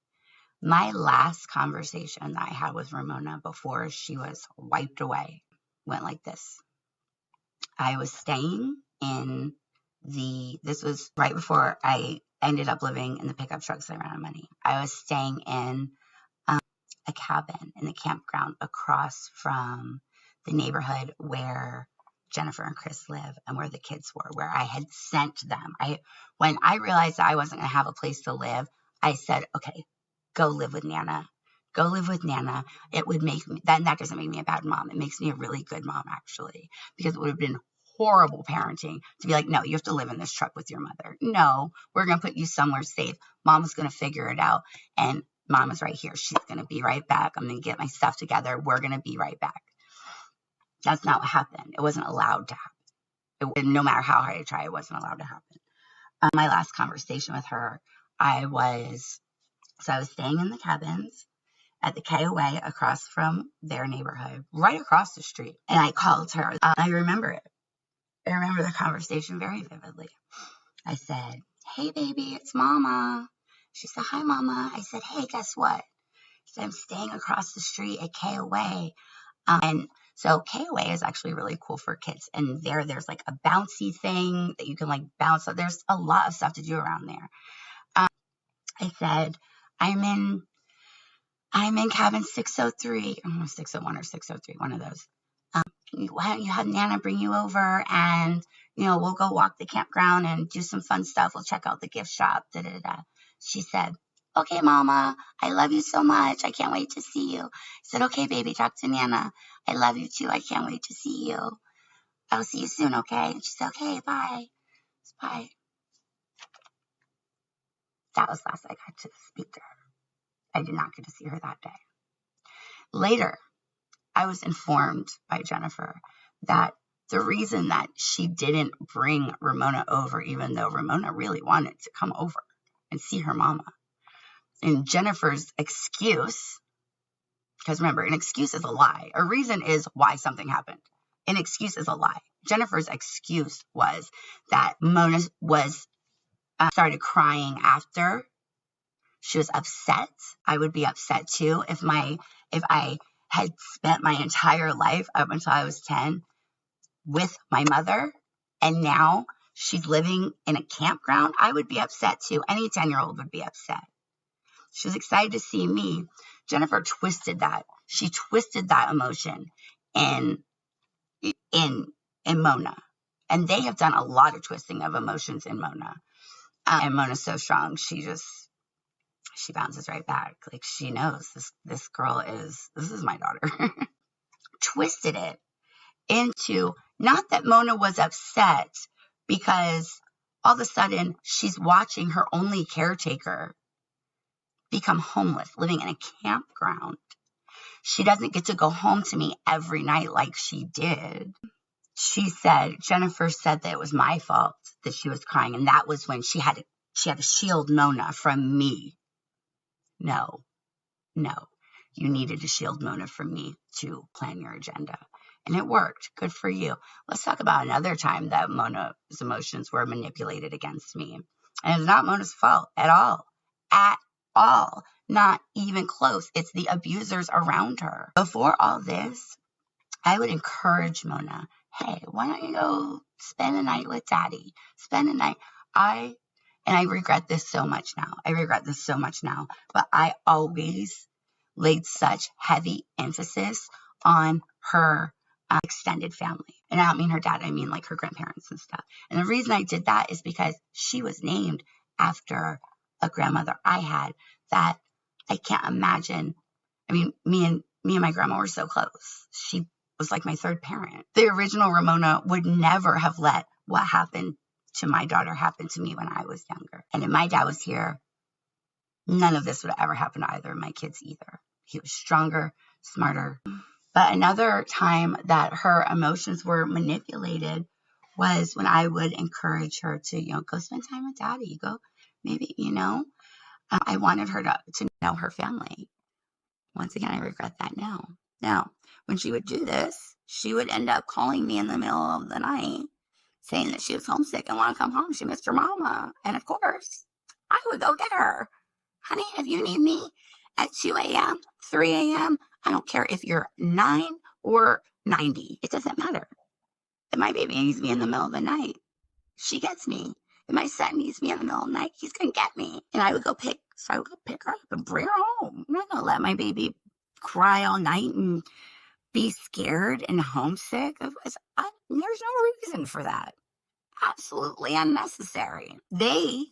My last conversation that I had with Ramona before she was wiped away went like this. I was staying in this was right before I ended up living in the pickup truck because I ran out of money. I was staying in a cabin in the campground across from the neighborhood where Jennifer and Chris live and where the kids were, where I had sent them. When I realized that I wasn't going to have a place to live, I said, okay, go live with Nana. Go live with Nana. It would make me, that doesn't make me a bad mom. It makes me a really good mom, actually, because it would have been horrible parenting to be like, no, you have to live in this truck with your mother. No, we're going to put you somewhere safe. Mama's going to figure it out. And Mama's right here. She's going to be right back. I'm going to get my stuff together. We're going to be right back. That's not what happened. It wasn't allowed to happen. No matter how hard I try, it wasn't allowed to happen. My last conversation with her, I was staying in the cabins at the KOA across from their neighborhood, right across the street. And I called her. I remember it. I remember the conversation very vividly. I said, hey, baby, it's Mama. She said, hi, Mama. I said, hey, guess what? She said, I'm staying across the street at KOA. And so KOA is actually really cool for kids. And there's like a bouncy thing that you can like bounce. There's a lot of stuff to do around there. I said, I'm in cabin 603, 601 or 603, one of those. Why don't you have Nana bring you over and, we'll go walk the campground and do some fun stuff. We'll check out the gift shop. Da, da, da. She said, okay, Mama, I love you so much. I can't wait to see you. I said, okay, baby, talk to Nana. I love you too. I can't wait to see you. I'll see you soon, okay? And she said, okay, bye. Bye. That was last I got to speak to her. I did not get to see her that day. Later, I was informed by Jennifer that the reason that she didn't bring Ramona over, even though Ramona really wanted to come over and see her mama, and Jennifer's excuse, Because remember, an excuse is a lie. A reason is why something happened. An excuse is a lie. Jennifer's excuse was that Mona was started crying after she was upset. I would be upset too if I had spent my entire life up until I was 10 with my mother, and now she's living in a campground. I would be upset too. Any 10-year-old would be upset. She was excited to see me. Jennifer twisted that. She twisted that emotion in Mona. And they have done a lot of twisting of emotions in Mona. And Mona's so strong. She bounces right back. Like, she knows this girl this is my daughter. Twisted it into, not that Mona was upset because all of a sudden she's watching her only caretaker become homeless, living in a campground. She doesn't get to go home to me every night like she did. Jennifer said that it was my fault that she was crying, and that was when she had to shield Mona from me. No, you needed to shield Mona from me to plan your agenda. And it worked. Good for you. Let's talk about another time that Mona's emotions were manipulated against me. And it's not Mona's fault at all. At all. Not even close. It's the abusers around her. Before all this, I would encourage Mona, hey, why don't you go spend a night with Daddy? Spend a night. And I regret this so much now. But I always laid such heavy emphasis on her extended family. And I don't mean her dad, I mean like her grandparents and stuff. And the reason I did that is because she was named after a grandmother I had that I can't imagine. I mean, me and my grandma were so close. She was like my third parent. The original Ramona would never have let what happened to my daughter happen to me when I was younger. And if my dad was here, none of this would ever happen to either of my kids either. He was stronger, smarter. But another time that her emotions were manipulated was when I would encourage her to, go spend time with Daddy. Go, maybe, I wanted her to know her family. Once again, I regret that now. Now, when she would do this, she would end up calling me in the middle of the night saying that she was homesick and wanted to come home. She missed her mama. And of course, I would go get her. Honey, if you need me at 2 a.m., 3 a.m., I don't care if you're 9 or 90. It doesn't matter. If my baby needs me in the middle of the night, she gets me. If my son needs me in the middle of the night, he's going to get me. And I would go pick her up and bring her home. I'm not going to let my baby cry all night and be scared and homesick. There's no reason for that. Absolutely unnecessary. They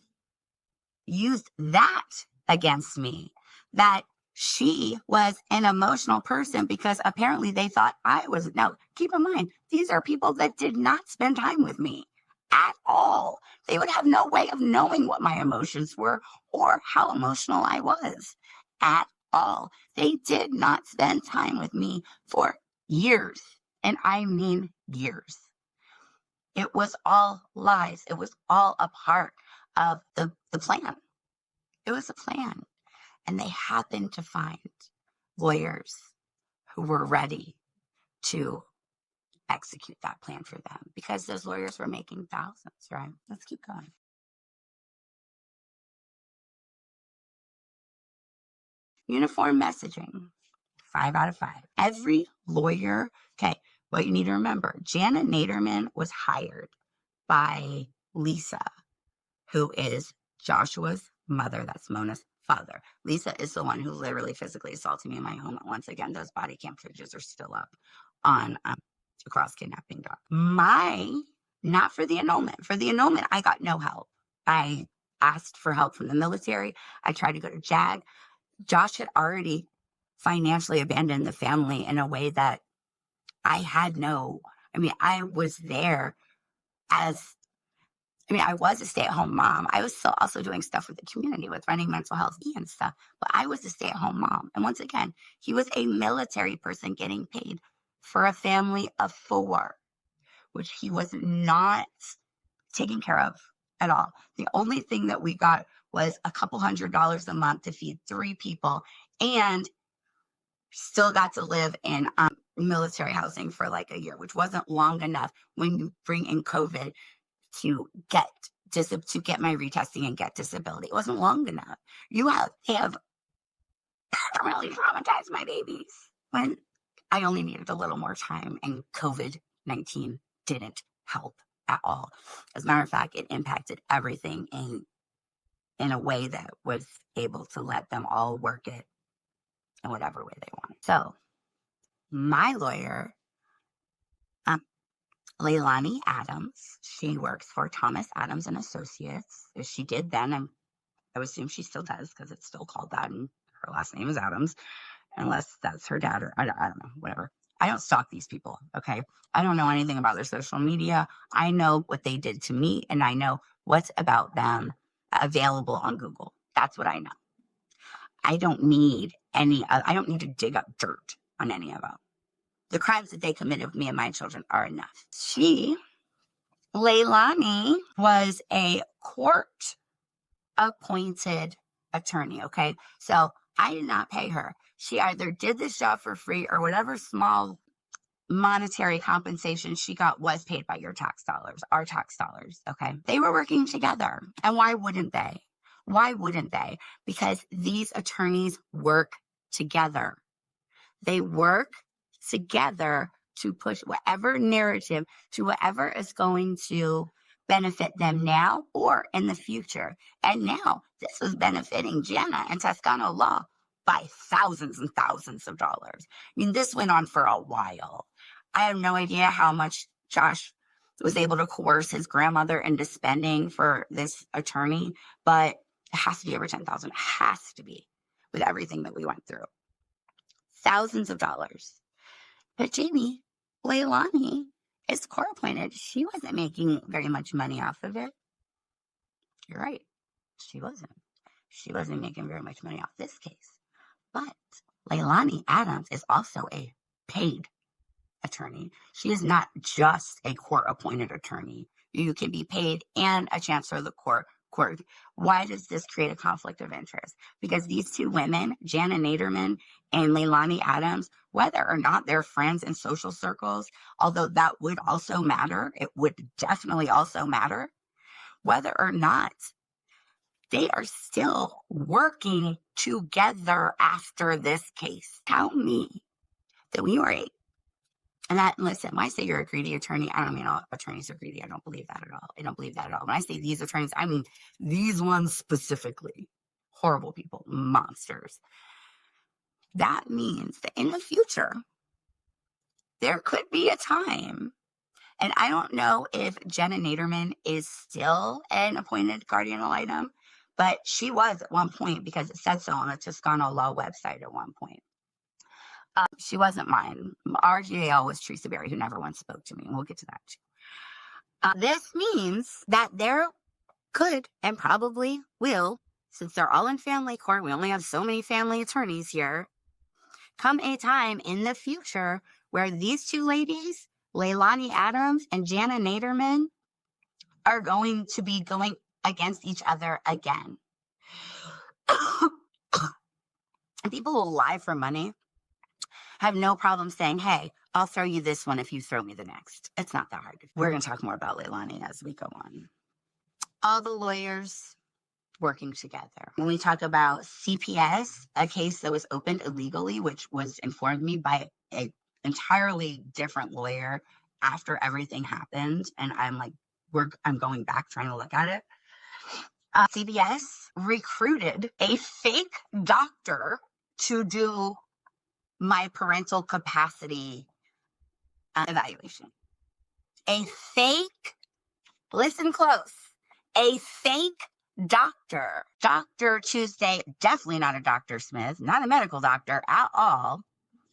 used that against me, that she was an emotional person because apparently they thought I was. Now, keep in mind, these are people that did not spend time with me at all. They would have no way of knowing what my emotions were or how emotional I was at all. They did not spend time with me for years, and I mean years. It was all lies. It was all a part of the plan. It was a plan. And they happened to find lawyers who were ready to execute that plan for them because those lawyers were making thousands, right? Let's keep going. Uniform messaging, 5 out of 5. Every lawyer, okay, what you need to remember, Janet Naderman was hired by Lisa, who is Joshua's mother. That's Mona's father. Lisa is the one who literally physically assaulted me in my home. Once again, those body cam footages are still up on acrosskidnapping.com. Not for the annulment. For the annulment, I got no help. I asked for help from the military. I tried to go to JAG. Josh had already financially abandoned the family in a way that I was there I was a stay-at-home mom. I was still also doing stuff with the community with running mental health and stuff, but I was a stay-at-home mom. And once again, he was a military person getting paid for a family of 4, which he was not taking care of at all. The only thing that we got was a couple $100s a month to feed 3 people. And still got to live in military housing for like a year, which wasn't long enough when you bring in COVID to get my retesting and get disability. It wasn't long enough. They have permanently traumatized my babies when I only needed a little more time, and COVID-19 didn't help at all. As a matter of fact, it impacted everything in a way that was able to let them all work it in whatever way they wanted. So my lawyer, Leilani Adams, she works for Thomas Adams and Associates. If she did then, I would assume she still does because it's still called that, and her last name is Adams, unless that's her dad or I don't know, whatever. I don't stalk these people, okay? I don't know anything about their social media. I know what they did to me, and I know what's about them available on Google. That's what I know. I don't need to dig up dirt on any of them. The crimes that they committed with me and my children are enough. Leilani, was a court-appointed attorney, okay? So I did not pay her. She either did this job for free or whatever small monetary compensation she got was paid by your tax dollars, our tax dollars, okay? They were working together. And why wouldn't they? Why wouldn't they? Because these attorneys work together. They work together to push whatever narrative to whatever is going to benefit them now or in the future. And now this was benefiting Jana and Toscano Law by thousands and thousands of dollars. I mean, this went on for a while. I have no idea how much Josh was able to coerce his grandmother into spending for this attorney, but it has to be over $10,000. It has to be, with everything that we went through. Thousands of dollars. But Jamie, Leilani is court appointed. She wasn't making very much money off of it. You're right. She wasn't. She wasn't making very much money off this case. But Leilani Adams is also a paid attorney. She is not just a court-appointed attorney. You can be paid and a chancellor of the court. Why does this create a conflict of interest? Because these two women, Jana Naderman and Leilani Adams, whether or not they're friends in social circles, although that would also matter, it would definitely also matter, whether or not they are still working together after this case. Tell me that when you are listen, when I say you're a greedy attorney, I don't mean all attorneys are greedy. I don't believe that at all. I don't believe that at all. When I say these attorneys, I mean these ones specifically. Horrible people, monsters. That means that in the future, there could be a time, and I don't know if Jenna Naderman is still an appointed guardian ad litem, but she was at one point because it said so on the Toscano Law website at one point. She wasn't mine. Our GAL was Teresa Berry, who never once spoke to me, and we'll get to that too. This means that there could and probably will, since they're all in family court, we only have so many family attorneys here, come a time in the future where these two ladies, Leilani Adams and Jana Naderman, are going to be going against each other again. People who lie for money have no problem saying, hey, I'll throw you this one if you throw me the next. It's not that hard. We're going to talk more about Leilani as we go on. All the lawyers working together. When we talk about CPS, a case that was opened illegally, which was informed me by an entirely different lawyer after everything happened, and I'm going back trying to look at it. CPS recruited a fake doctor to do my parental capacity evaluation. A fake, listen close, a fake doctor. Dr. Tuesday, definitely not a Dr. Smith, not a medical doctor at all,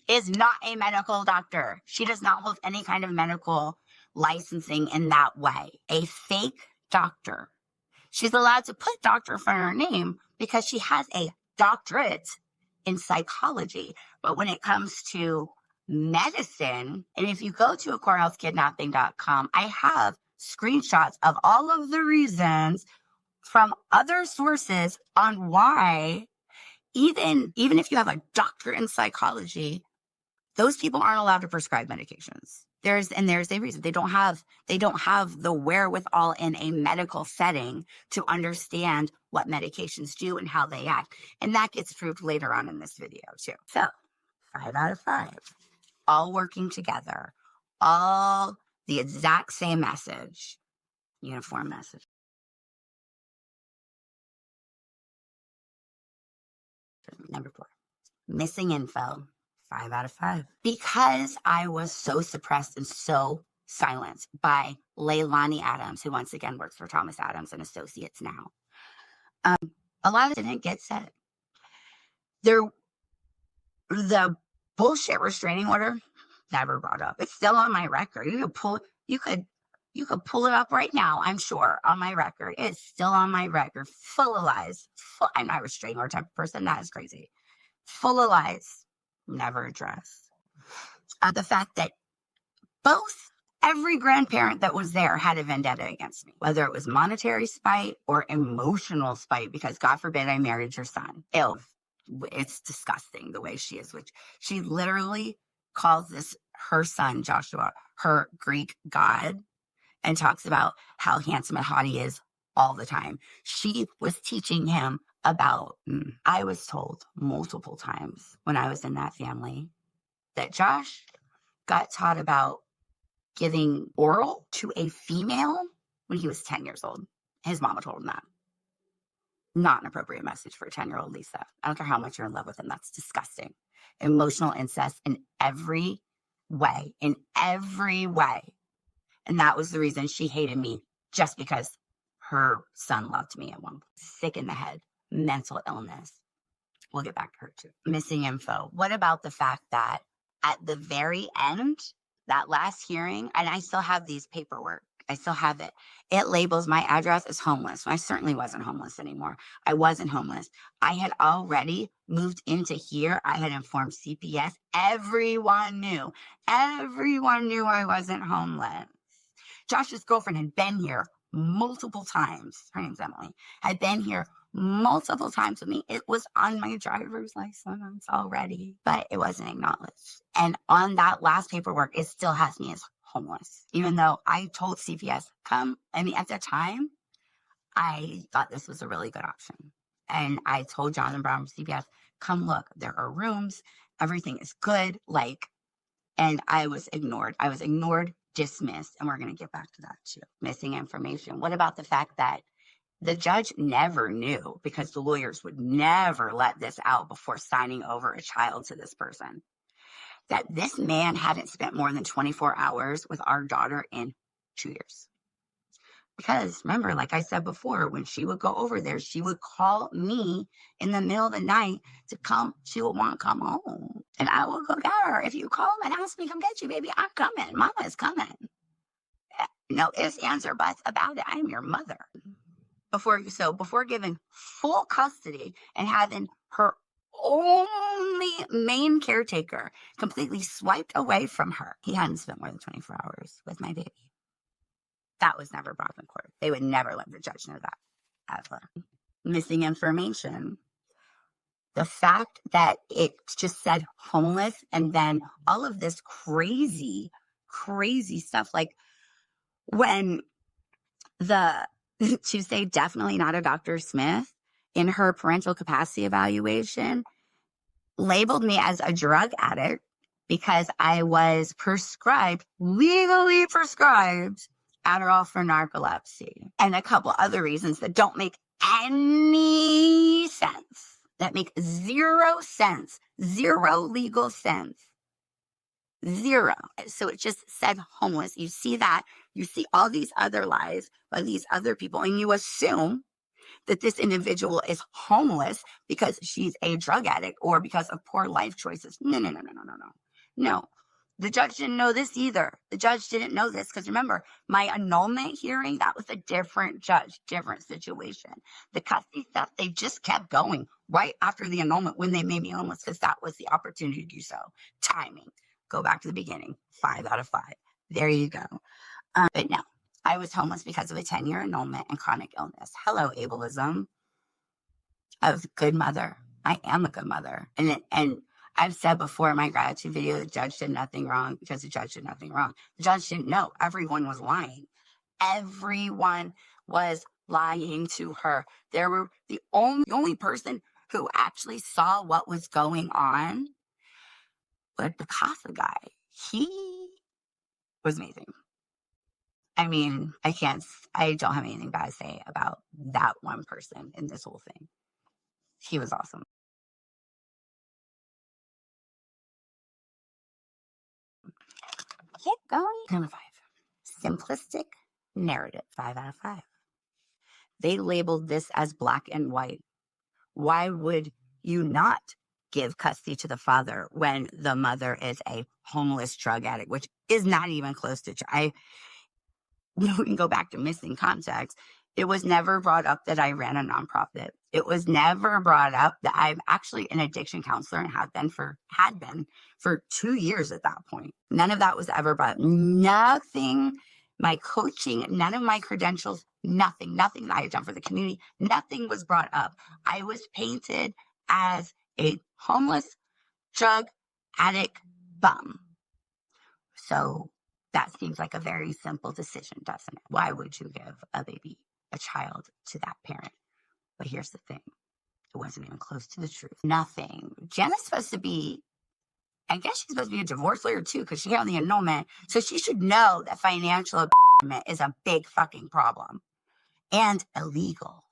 is not a medical doctor. She does not hold any kind of medical licensing in that way. A fake doctor. She's allowed to put doctor in front of her name because she has a doctorate in psychology. But when it comes to medicine, and if you go to courthousekidnapping.com, I have screenshots of all of the reasons from other sources on why even if you have a doctorate in psychology, those people aren't allowed to prescribe medications. There's a reason. They don't have the wherewithal in a medical setting to understand what medications do and how they act. And that gets proved later on in this video too. So 5 out of 5, all working together, all the exact same message, uniform message. Number 4, missing info. 5 out of 5. Because I was so suppressed and so silenced by Leilani Adams, who once again works for Thomas Adams and Associates now. A lot of it didn't get said. The bullshit restraining order, never brought up. It's still on my record. You could pull it up right now, I'm sure, on my record. It's still on my record, full of lies. I'm not a restraining order type of person. That is crazy. Full of lies. Never addressed. The fact that every grandparent that was there had a vendetta against me, whether it was monetary spite or emotional spite, because God forbid I married your son. Ew. It's disgusting the way she is, which she literally calls her son, Joshua, her Greek god, and talks about how handsome and hot he is all the time. She was teaching him about, I was told multiple times when I was in that family that Josh got taught about giving oral to a female when he was 10 years old. His mama told him that. Not an appropriate message for a 10-year-old Lisa. I don't care how much you're in love with him. That's disgusting. Emotional incest in every way. In every way. And that was the reason she hated me, just because her son loved me at one point. Sick in the head. Mental illness. We'll get back to her too. Missing info. What about the fact that at the very end, that last hearing, and I still have these paperwork. I still have it. It labels my address as homeless. I certainly wasn't homeless anymore. I wasn't homeless. I had already moved into here. I had informed CPS. Everyone knew. Everyone knew I wasn't homeless. Josh's girlfriend had been here multiple times. Her name's Emily. Had been here multiple times with me. It was on my driver's license already, but it wasn't acknowledged. And on that last paperwork, it still has me as homeless, even though I told CPS, at the time, I thought this was a really good option. And I told Jonathan Brown from CPS, come look, there are rooms, everything is good, and I was ignored. I was ignored, dismissed, and we're going to get back to that too. Missing information. What about the fact that the judge never knew, because the lawyers would never let this out before signing over a child to this person, that this man hadn't spent more than 24 hours with our daughter in 2 years? Because remember, like I said before, when she would go over there, she would call me in the middle of the night to come. She would want to come home, and I will go get her. If you call and ask me to come get you, baby, I'm coming. Mama is coming. No ifs, ands, or buts about it. I am your mother. Before giving full custody and having her only main caretaker completely swiped away from her, he hadn't spent more than 24 hours with my baby. That was never brought in court. They would never let the judge know that, ever. Missing information. The fact that it just said homeless, and then all of this crazy, crazy stuff, like when to say definitely not a Dr. Smith in her parental capacity evaluation labeled me as a drug addict because I was legally prescribed Adderall for narcolepsy, and a couple other reasons that don't make any sense, that make zero sense, zero legal sense. Zero. So it just said homeless. You see that. You see all these other lies by these other people, and you assume that this individual is homeless because she's a drug addict or because of poor life choices. No. No. The judge didn't know this either. The judge didn't know this because remember, my annulment hearing, that was a different judge, different situation. The custody stuff, they just kept going right after the annulment when they made me homeless because that was the opportunity to do so. Timing. Go back to the beginning. 5 out of 5. There you go. But no, I was homeless because of a 10-year annulment and chronic illness. Hello, ableism. I was a good mother. I am a good mother. And I've said before in my gratitude video, the judge did nothing wrong because the judge did nothing wrong. The judge didn't know. Everyone was lying. Everyone was lying to her. There were the only person who actually saw what was going on was the Casa guy. He was amazing. I mean, I don't have anything bad to say about that one person in this whole thing. He was awesome. Keep going. Number 5. Simplistic narrative. 5 out of 5. They labeled this as black and white. Why would you not give custody to the father when the mother is a homeless drug addict, which is not even close to we can go back to missing context. It was never brought up that I ran a nonprofit. It was never brought up that I'm actually an addiction counselor and had been for 2 years at that point. None of that was ever brought up. Nothing, my coaching, none of my credentials, nothing that I had done for the community, nothing was brought up. I was painted as a homeless drug addict bum. So that seems like a very simple decision, doesn't it? Why would you give a child to that parent? But here's the thing. It wasn't even close to the truth. Nothing. Jenna's supposed to be, I guess she's supposed to be a divorce lawyer too, because she got the annulment. So she should know that financial abandonment is a big fucking problem and illegal.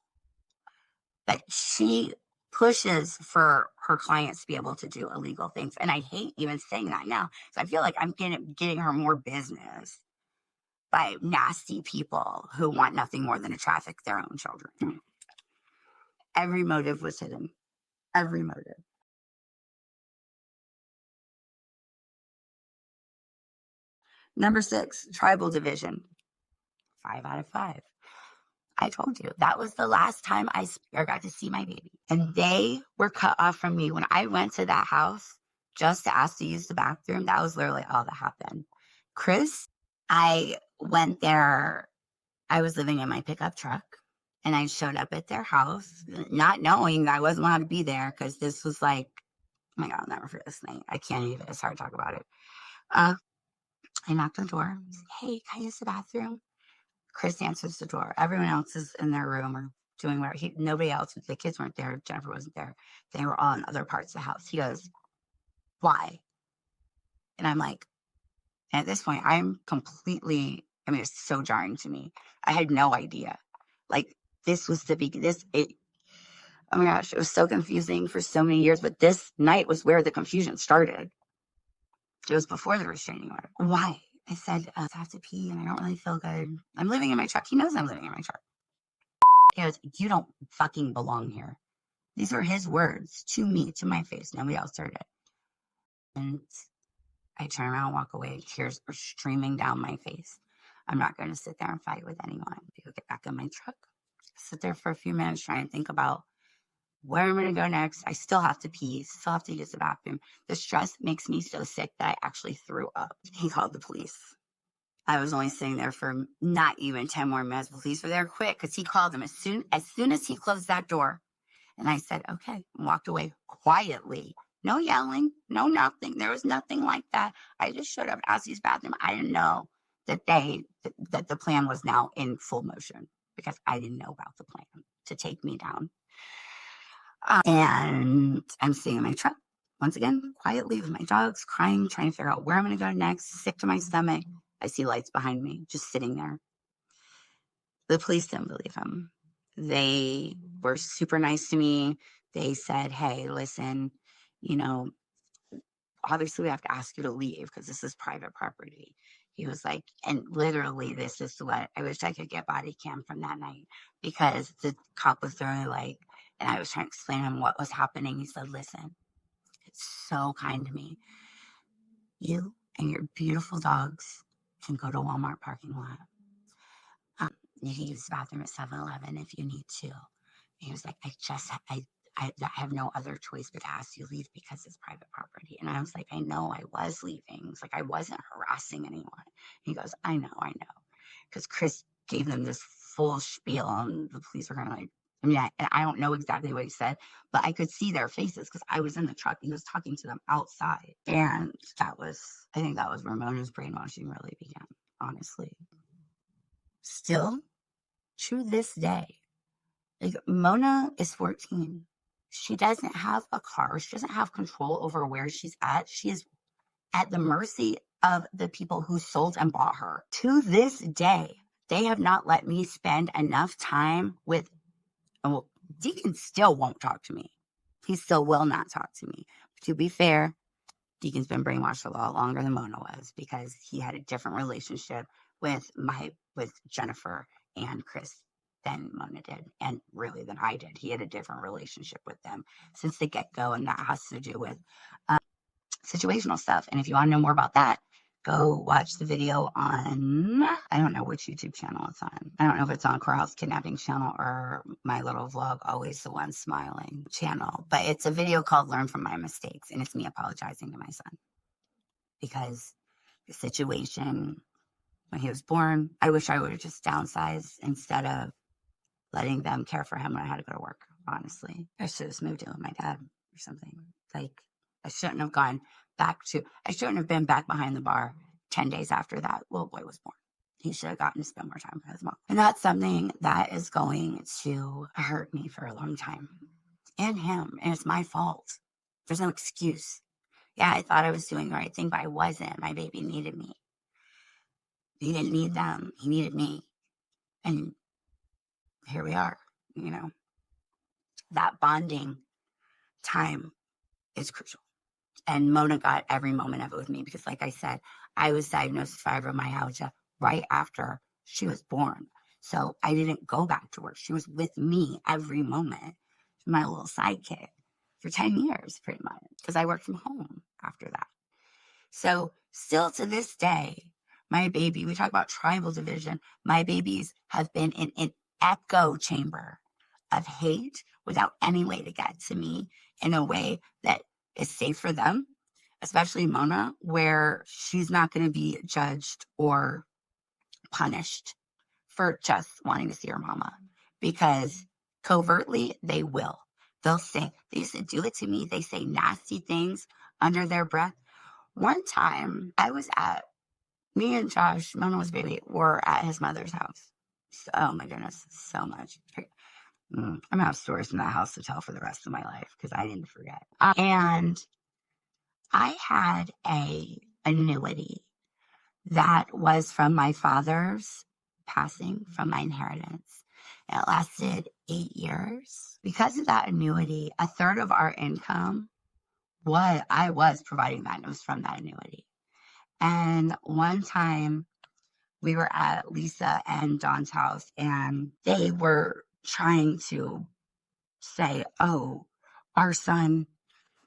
But she pushes for her clients to be able to do illegal things. And I hate even saying that now. So I feel like I'm getting her more business by nasty people who want nothing more than to traffic their own children. Every motive was hidden. Every motive. Number 6, tribal division. 5 out of 5. I told you, that was the last time I got to see my baby. And they were cut off from me. When I went to that house just to ask to use the bathroom, that was literally all that happened. Chris, I went there. I was living in my pickup truck. And I showed up at their house, not knowing that I wasn't allowed to be there because this was like, oh my God, I'll never forget this night. I can't even, it's hard to talk about it. I knocked on the door. I said, hey, can I use the bathroom? Chris answers the door. Everyone else is in their room or doing whatever. Nobody else, the kids weren't there. Jennifer wasn't there. They were all in other parts of the house. He goes, why? And I'm like, and at this point, I'm completely, I mean, it's so jarring to me. I had no idea. Like, this was the beginning. Oh my gosh, it was so confusing for so many years. But this night was where the confusion started. It was before the restraining order. Why? I said, I have to pee and I don't really feel good. I'm living in my truck. He knows I'm living in my truck. He goes, you don't fucking belong here. These were his words to me, to my face. Nobody else heard it. And I turn around and walk away. Tears are streaming down my face. I'm not going to sit there and fight with anyone. I go get back in my truck. Sit there for a few minutes, try and think about where I'm going to go next. I still have to pee, still have to use the bathroom. The stress makes me so sick that I actually threw up. He called the police. I was only sitting there for not even 10 more minutes. The police were there quick because he called them as soon as he closed that door. And I said, okay, and walked away quietly. No yelling, no nothing. There was nothing like that. I just showed up and asked his bathroom. I didn't know that the plan was now in full motion because I didn't know about the plan to take me down. And I'm sitting in my truck, once again, quietly with my dogs, crying, trying to figure out where I'm going to go next, sick to my stomach. I see lights behind me, just sitting there. The police didn't believe him. They were super nice to me. They said, hey, listen, obviously we have to ask you to leave because this is private property. He was like, and literally this is what, I wish I could get body cam from that night because the cop was literally like, and I was trying to explain to him what was happening. He said, listen, it's so kind to me. You and your beautiful dogs can go to Walmart parking lot. You can use the bathroom at 7-Eleven if you need to. And he was like, I have no other choice but to ask you to leave because it's private property. And I was like, I know I was leaving. It's like I wasn't harassing anyone. He goes, I know. Because Chris gave them this full spiel and the police were kind of like, I mean, I don't know exactly what he said, but I could see their faces because I was in the truck. He was talking to them outside. And I think that was where Mona's brainwashing really began, honestly. Still, to this day, like, Mona is 14. She doesn't have a car. She doesn't have control over where she's at. She is at the mercy of the people who sold and bought her. To this day, they have not let me spend enough time with, well, Deacon still won't talk to me. He still will not talk to me. To be fair, Deacon's been brainwashed a lot longer than Mona was because he had a different relationship with Jennifer and Chris than Mona did, and really than I did. He had a different relationship with them since the get-go, and that has to do with situational stuff. And if you want to know more about that, go watch the video on, I don't know which YouTube channel it's on. I don't know if it's on Courthouse Kidnapping channel or my little vlog, Always the One Smiling channel. But it's a video called Learn From My Mistakes. And it's me apologizing to my son. Because the situation when he was born, I wish I would have just downsized instead of letting them care for him when I had to go to work, honestly. I should have just moved in with my dad or something. Like, I shouldn't have been back behind the bar 10 days after that little boy was born. He should have gotten to spend more time with his mom. And that's something that is going to hurt me for a long time. And him. And it's my fault. There's no excuse. Yeah, I thought I was doing the right thing, but I wasn't. My baby needed me. He didn't need them. He needed me. And here we are, you know. That bonding time is crucial. And Mona got every moment of it with me because, like I said, I was diagnosed with fibromyalgia right after she was born. So I didn't go back to work. She was with me every moment. My little sidekick for 10 years, pretty much, because I worked from home after that. So still to this day, my baby, we talk about tribal division, my babies have been in an echo chamber of hate without any way to get to me in a way that is safe for them, especially Mona, where she's not going to be judged or punished for just wanting to see her mama, because covertly they will. They'll say, they used to do it to me. They say nasty things under their breath. One time me and Josh, Mona's baby, were at his mother's house. Oh my goodness, so much. I'm gonna have stories from that house to tell for the rest of my life because I didn't forget. And I had a annuity that was from my father's passing, from my inheritance. It lasted 8 years. Because of that annuity, a third of our income, I was providing that, and it was from that annuity. And one time we were at Lisa and Don's house, and they were trying to say, oh, our son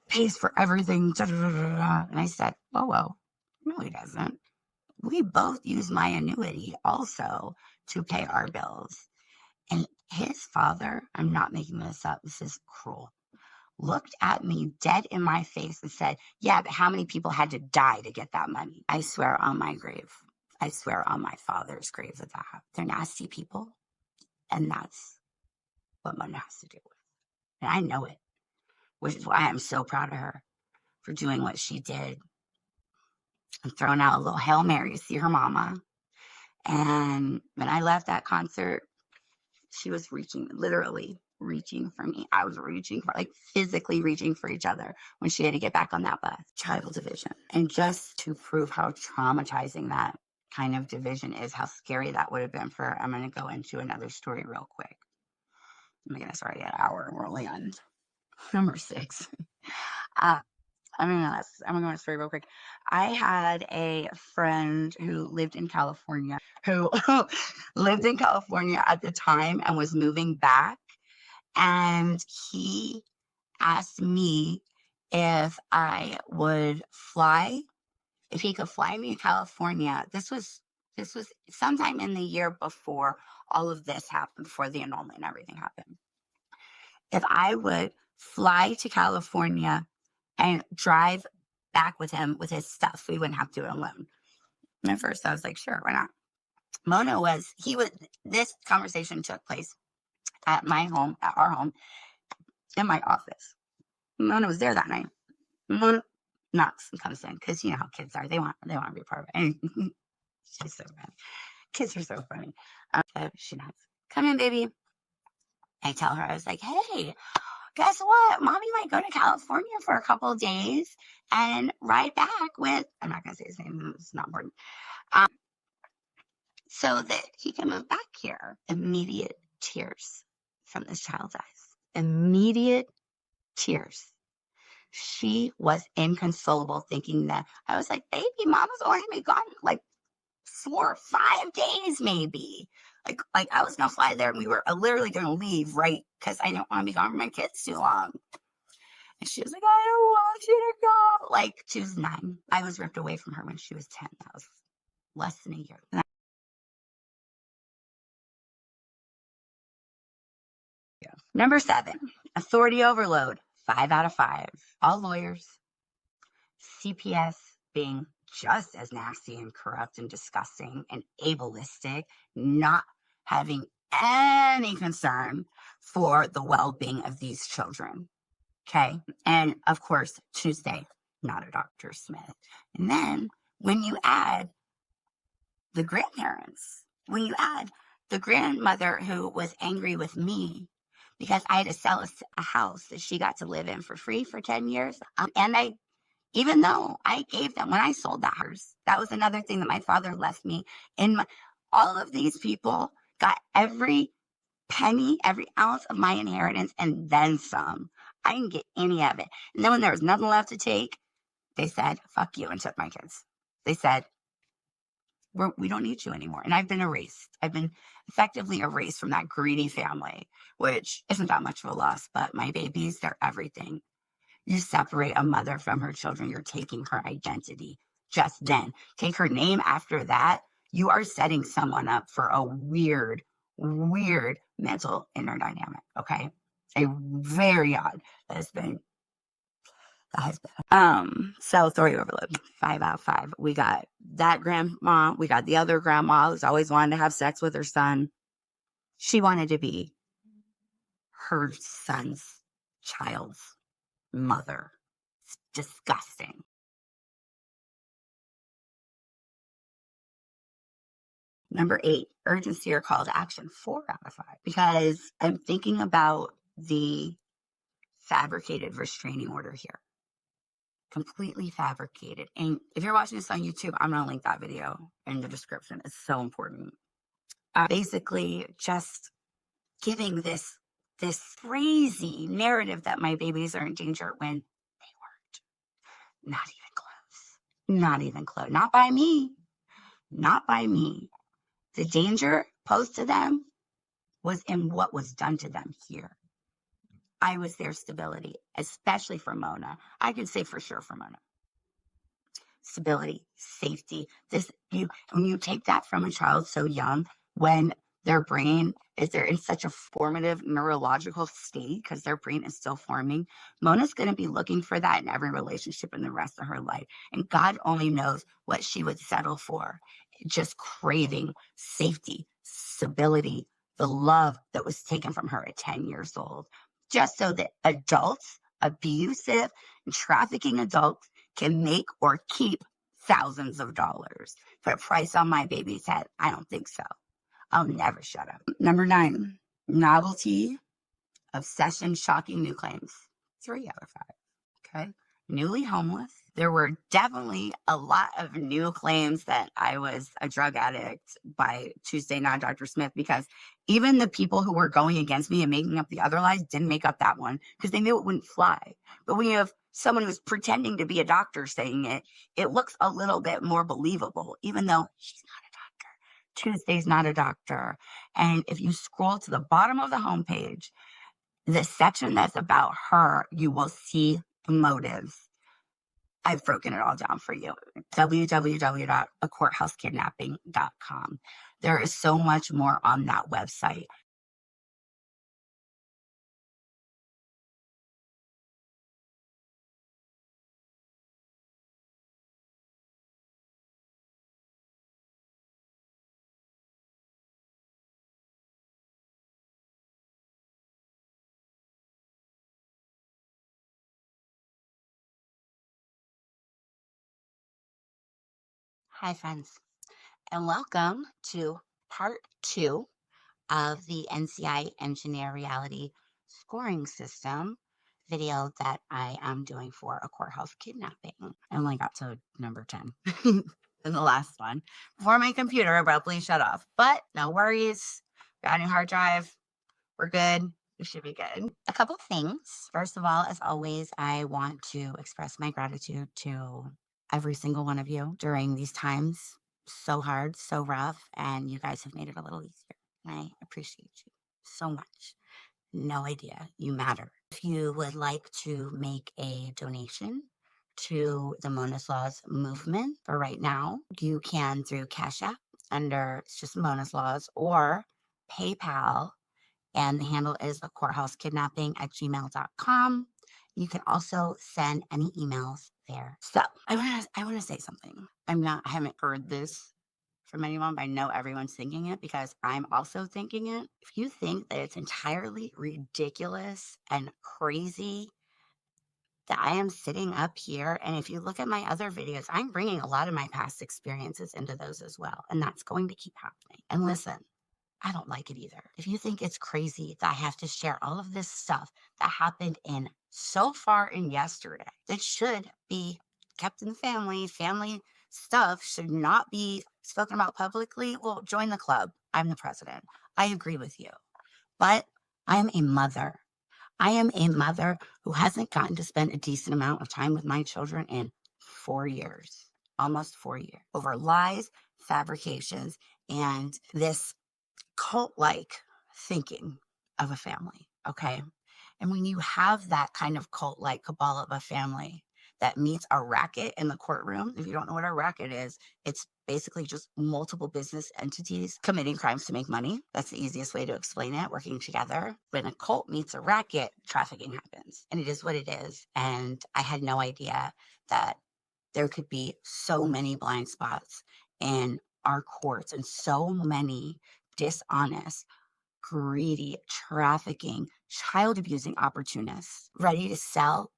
pays for everything. Da, da, da, da, da. And I said, whoa, no, he doesn't. We both use my annuity also to pay our bills. And his father, I'm not making this up, this is cruel, looked at me dead in my face and said, yeah, but how many people had to die to get that money? I swear on my grave. I swear on my father's grave that happened. They're nasty people. And that's what Mona has to do with. And I know it, which is why I'm so proud of her for doing what she did and throwing out a little Hail Mary to see her mama. And when I left that concert, she was literally reaching for me. I was physically reaching for each other when she had to get back on that bus. Tribal division. And just to prove how traumatizing that kind of division is, how scary that would have been for her, I'm going to go into another story real quick. Oh my goodness, already an hour. We're only on number 6. I'm going to story real quick. I had a friend who lived in California at the time and was moving back. And he asked me if he could fly me to California. This was sometime in the year before all of this happened, before the annulment and everything happened. If I would fly to California and drive back with him with his stuff, we wouldn't have to do it alone. And at first I was like, sure, why not? This conversation took place at my home, at our home, in my office. Mona was there that night. Mona knocks and comes in because you know how kids are. They want to be part of it. And she's so funny. Kids are so funny. So she knocks. Come in, baby. I tell her, I was like, hey, guess what? Mommy might go to California for a couple of days and ride back with, I'm not going to say his name, it's not important, so that he can move back here. Immediate tears from this child's eyes. Immediate tears. She was inconsolable, thinking that I was like, baby, mama's only been gone like 4 or 5 days, maybe. Like I was gonna fly there, and we were literally gonna leave, right? Because I don't want to be gone from my kids too long. And she was like, I don't want you to go. Like she was 9. I was ripped away from her when she was 10. That was less than a year. Number 7, authority overload. 5 out of 5. All lawyers. CPS being just as nasty and corrupt and disgusting and ableistic, not having any concern for the well-being of these children. Okay. And of course, Tuesday, not a Dr. Smith. And then when you add the grandparents, when you add the grandmother who was angry with me because I had to sell a house that she got to live in for free for 10 years. And even though I gave them, when I sold that house, that was another thing that my father left me. All of these people got every penny, every ounce of my inheritance and then some. I didn't get any of it. And then when there was nothing left to take, they said, fuck you, and took my kids. They said, we don't need you anymore. And I've been erased. I've been effectively erased from that greedy family, which isn't that much of a loss, but my babies, they're everything. You separate a mother from her children, you're taking her identity. Just then, take her name after that, you are setting someone up for a weird, weird mental inner dynamic, okay? A very odd husband. So authority overload, 5 out of 5. We got that grandma, we got the other grandma who's always wanted to have sex with her son. She wanted to be her son's child's mother. It's disgusting. Number 8, urgency or call to action, 4 out of 5. Because I'm thinking about the fabricated restraining order here. Completely fabricated. And if you're watching this on YouTube, I'm going to link that video in the description. It's so important. Basically, just giving this crazy narrative that my babies are in danger when they weren't. Not even close. Not even close. Not by me. Not by me. The danger posed to them was in what was done to them here. I was their stability, especially for Mona. I could say for sure for Mona. Stability, safety. When you take that from a child so young, when their brain is they're in such a formative neurological state because their brain is still forming, Mona's going to be looking for that in every relationship in the rest of her life. And God only knows what she would settle for. Just craving safety, stability, the love that was taken from her at 10 years old, just so that adults, abusive and trafficking adults, can make or keep thousands of dollars. Put a price on my baby's head? I don't think so. I'll never shut up. Number 9, novelty, obsession, shocking new claims. 3 out of 5. Okay. Newly homeless. There were definitely a lot of new claims that I was a drug addict by Tuesday, not Dr. Smith, because even the people who were going against me and making up the other lies didn't make up that one because they knew it wouldn't fly. But when you have someone who's pretending to be a doctor saying it, it looks a little bit more believable, even though she's not a doctor. Tuesday's not a doctor. And if you scroll to the bottom of the homepage, the section that's about her, you will see the motives. I've broken it all down for you. www.acourthousekidnapping.com. There is so much more on that website. Hi, friends, and welcome to part 2 of the NCI Engineer Reality Scoring System video that I am doing for a courthouse kidnapping. I only got to number 10 in the last one before my computer abruptly shut off. But no worries, got a new hard drive. We're good. We should be good. A couple things. First of all, as always, I want to express my gratitude to every single one of you during these times. So hard, so rough, and you guys have made it a little easier. And I appreciate you so much. No idea. You matter. If you would like to make a donation to the Mona's Laws movement for right now, you can through Cash App under it's just Mona's Laws or PayPal, and the handle is the courthousekidnapping@gmail.com. You can also send any emails there. So I want to say something. I haven't heard this from anyone, but I know everyone's thinking it because I'm also thinking it. If you think that it's entirely ridiculous and crazy that I am sitting up here, and if you look at my other videos, I'm bringing a lot of my past experiences into those as well, and that's going to keep happening. And listen, I don't like it either. If you think it's crazy that I have to share all of this stuff that happened in so far in yesterday, that should be kept in the family stuff should not be spoken about publicly, well, join the club. I'm the president. I agree with you. But I am a mother. I am a mother who hasn't gotten to spend a decent amount of time with my children in 4 years, almost 4 years, over lies, fabrications, and this cult-like thinking of a family, okay? And when you have that kind of cult-like cabal of a family that meets a racket in the courtroom, if you don't know what a racket is, it's basically just multiple business entities committing crimes to make money. That's the easiest way to explain it, working together. When a cult meets a racket, trafficking happens. And it is what it is. And I had no idea that there could be so many blind spots in our courts and so many dishonest, greedy, trafficking, child abusing opportunists ready to sell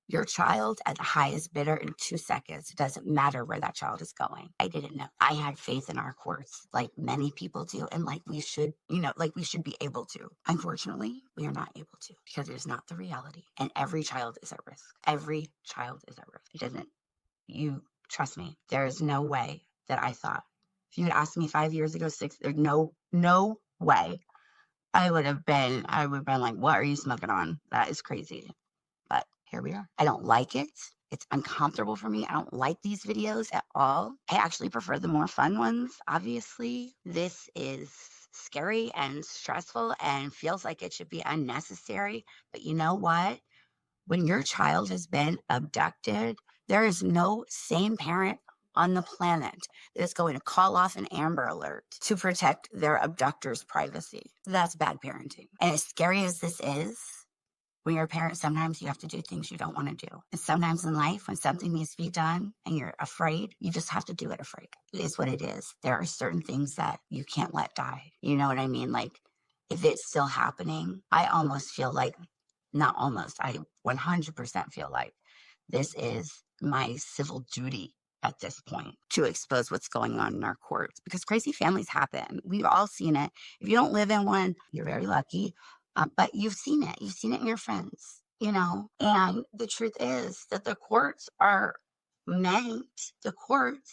your child at the highest bidder in 2 seconds. It doesn't matter where that child is going. I didn't know. I had faith in our courts, like many people do, and like we should, like we should be able to. Unfortunately, we are not able to because it is not the reality. And every child is at risk. Every child is at risk. It doesn't, you trust me, there is no way that I thought. If you had asked me 5 years ago, there's no way I would have been like, what are you smoking on? That is crazy. But here we are. I don't like it. It's uncomfortable for me. I don't like these videos at all. I actually prefer the more fun ones, obviously. This is scary and stressful and feels like it should be unnecessary. But you know what? When your child has been abducted, there is no sane parent on the planet that is going to call off an Amber Alert to protect their abductor's privacy. That's bad parenting. And as scary as this is, when you're a parent, sometimes you have to do things you don't want to do. And sometimes in life, when something needs to be done and you're afraid, you just have to do it afraid. It is what it is. There are certain things that you can't let die. You know what I mean? Like, if it's still happening, I almost feel like, not almost, I 100% feel like this is my civil duty at this point to expose what's going on in our courts, because crazy families happen. We've all seen it. If you don't live in one, you're very lucky. But you've seen it. You've seen it in your friends, And the truth is that the courts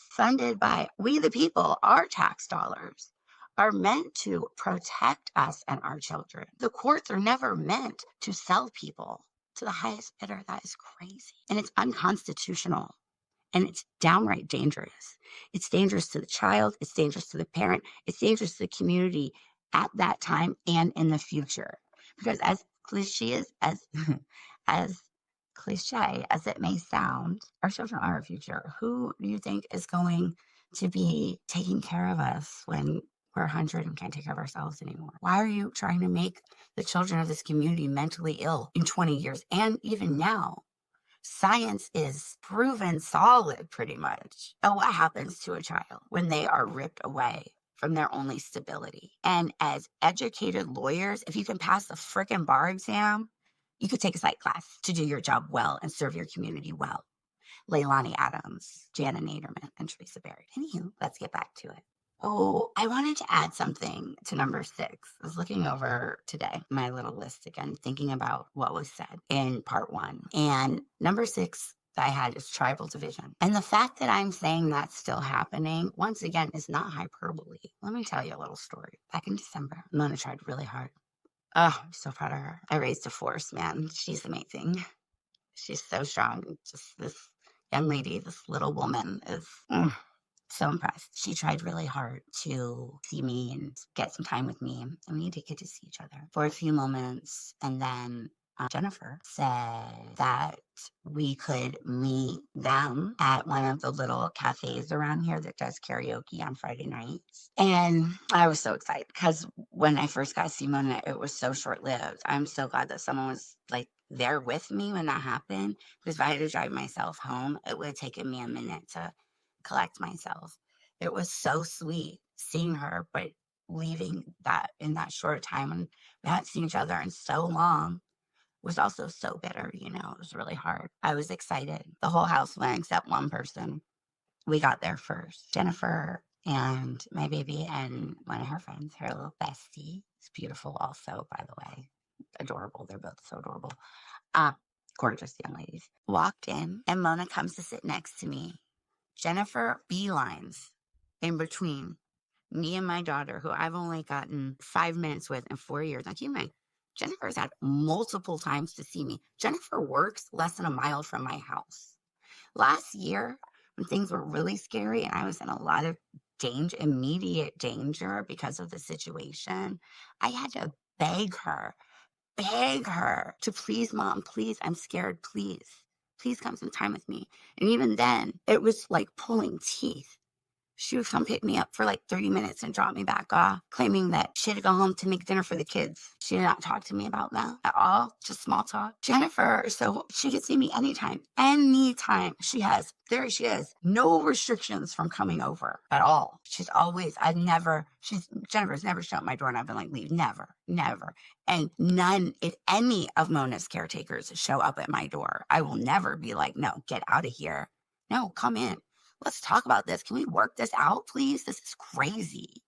funded by we the people, our tax dollars, are meant to protect us and our children. The courts are never meant to sell people to the highest bidder. That is crazy. And it's unconstitutional. And it's downright dangerous. It's dangerous to the child. It's dangerous to the parent. It's dangerous to the community at that time and in the future. Because as cliche as cliche as it may sound, our children are our future. Who do you think is going to be taking care of us when we're 100 and can't take care of ourselves anymore? Why are you trying to make the children of this community mentally ill in 20 years? And even now, science is proven solid pretty much. And what happens to a child when they are ripped away from their only stability? And as educated lawyers, if you can pass the frickin' bar exam, you could take a psych class to do your job well and serve your community well. Leilani Adams, Jana Naderman, and Teresa Berry. Anywho, let's get back to it. Oh, I wanted to add something to number 6. I was looking over today, my little list again, thinking about what was said in part 1. And number 6 that I had is tribal division. And the fact that I'm saying that's still happening, once again, is not hyperbole. Let me tell you a little story. Back in December, Mona tried really hard. Oh, I'm so proud of her. I raised a force, man. She's amazing. She's so strong. Just this young lady, this little woman is so impressed. She tried really hard to see me and get some time with me, and we did get to see each other for a few moments. And then Jennifer said that we could meet them at one of the little cafes around here that does karaoke on Friday nights. And I was so excited because when I first got Simona, it was so short-lived. I'm so glad that someone was like there with me when that happened, because if I had to drive myself home, it would have taken me a minute to collect myself. It was so sweet seeing her, but leaving that in that short time when we hadn't seen each other in so long was also so bitter, you know. It was really hard. I was excited. The whole house went except one person. We got there first. Jennifer and my baby and one of her friends, her little bestie. It's beautiful also, by the way. Adorable. They're both so adorable. Gorgeous young ladies. Walked in and Mona comes to sit next to me. Jennifer beelines in between me and my daughter, who I've only gotten 5 minutes with in 4 years. Now, keep in mind, Jennifer's had multiple times to see me. Jennifer works less than a mile from my house. Last year, when things were really scary and I was in a lot of immediate danger because of the situation, I had to beg her to please, Mom, please, I'm scared, please come some time with me. And even then, it was like pulling teeth. She would come pick me up for like 30 minutes and drop me back off, claiming that she had to go home to make dinner for the kids. She did not talk to me about that at all, just small talk. Jennifer, so she could see me anytime. There she is. No restrictions from coming over at all. Jennifer's never shut my door and I've been like, leave. Never. And none, if any of Mona's caretakers show up at my door, I will never be like, no, get out of here. No, come in. Let's talk about this. Can we work this out, please? This is crazy.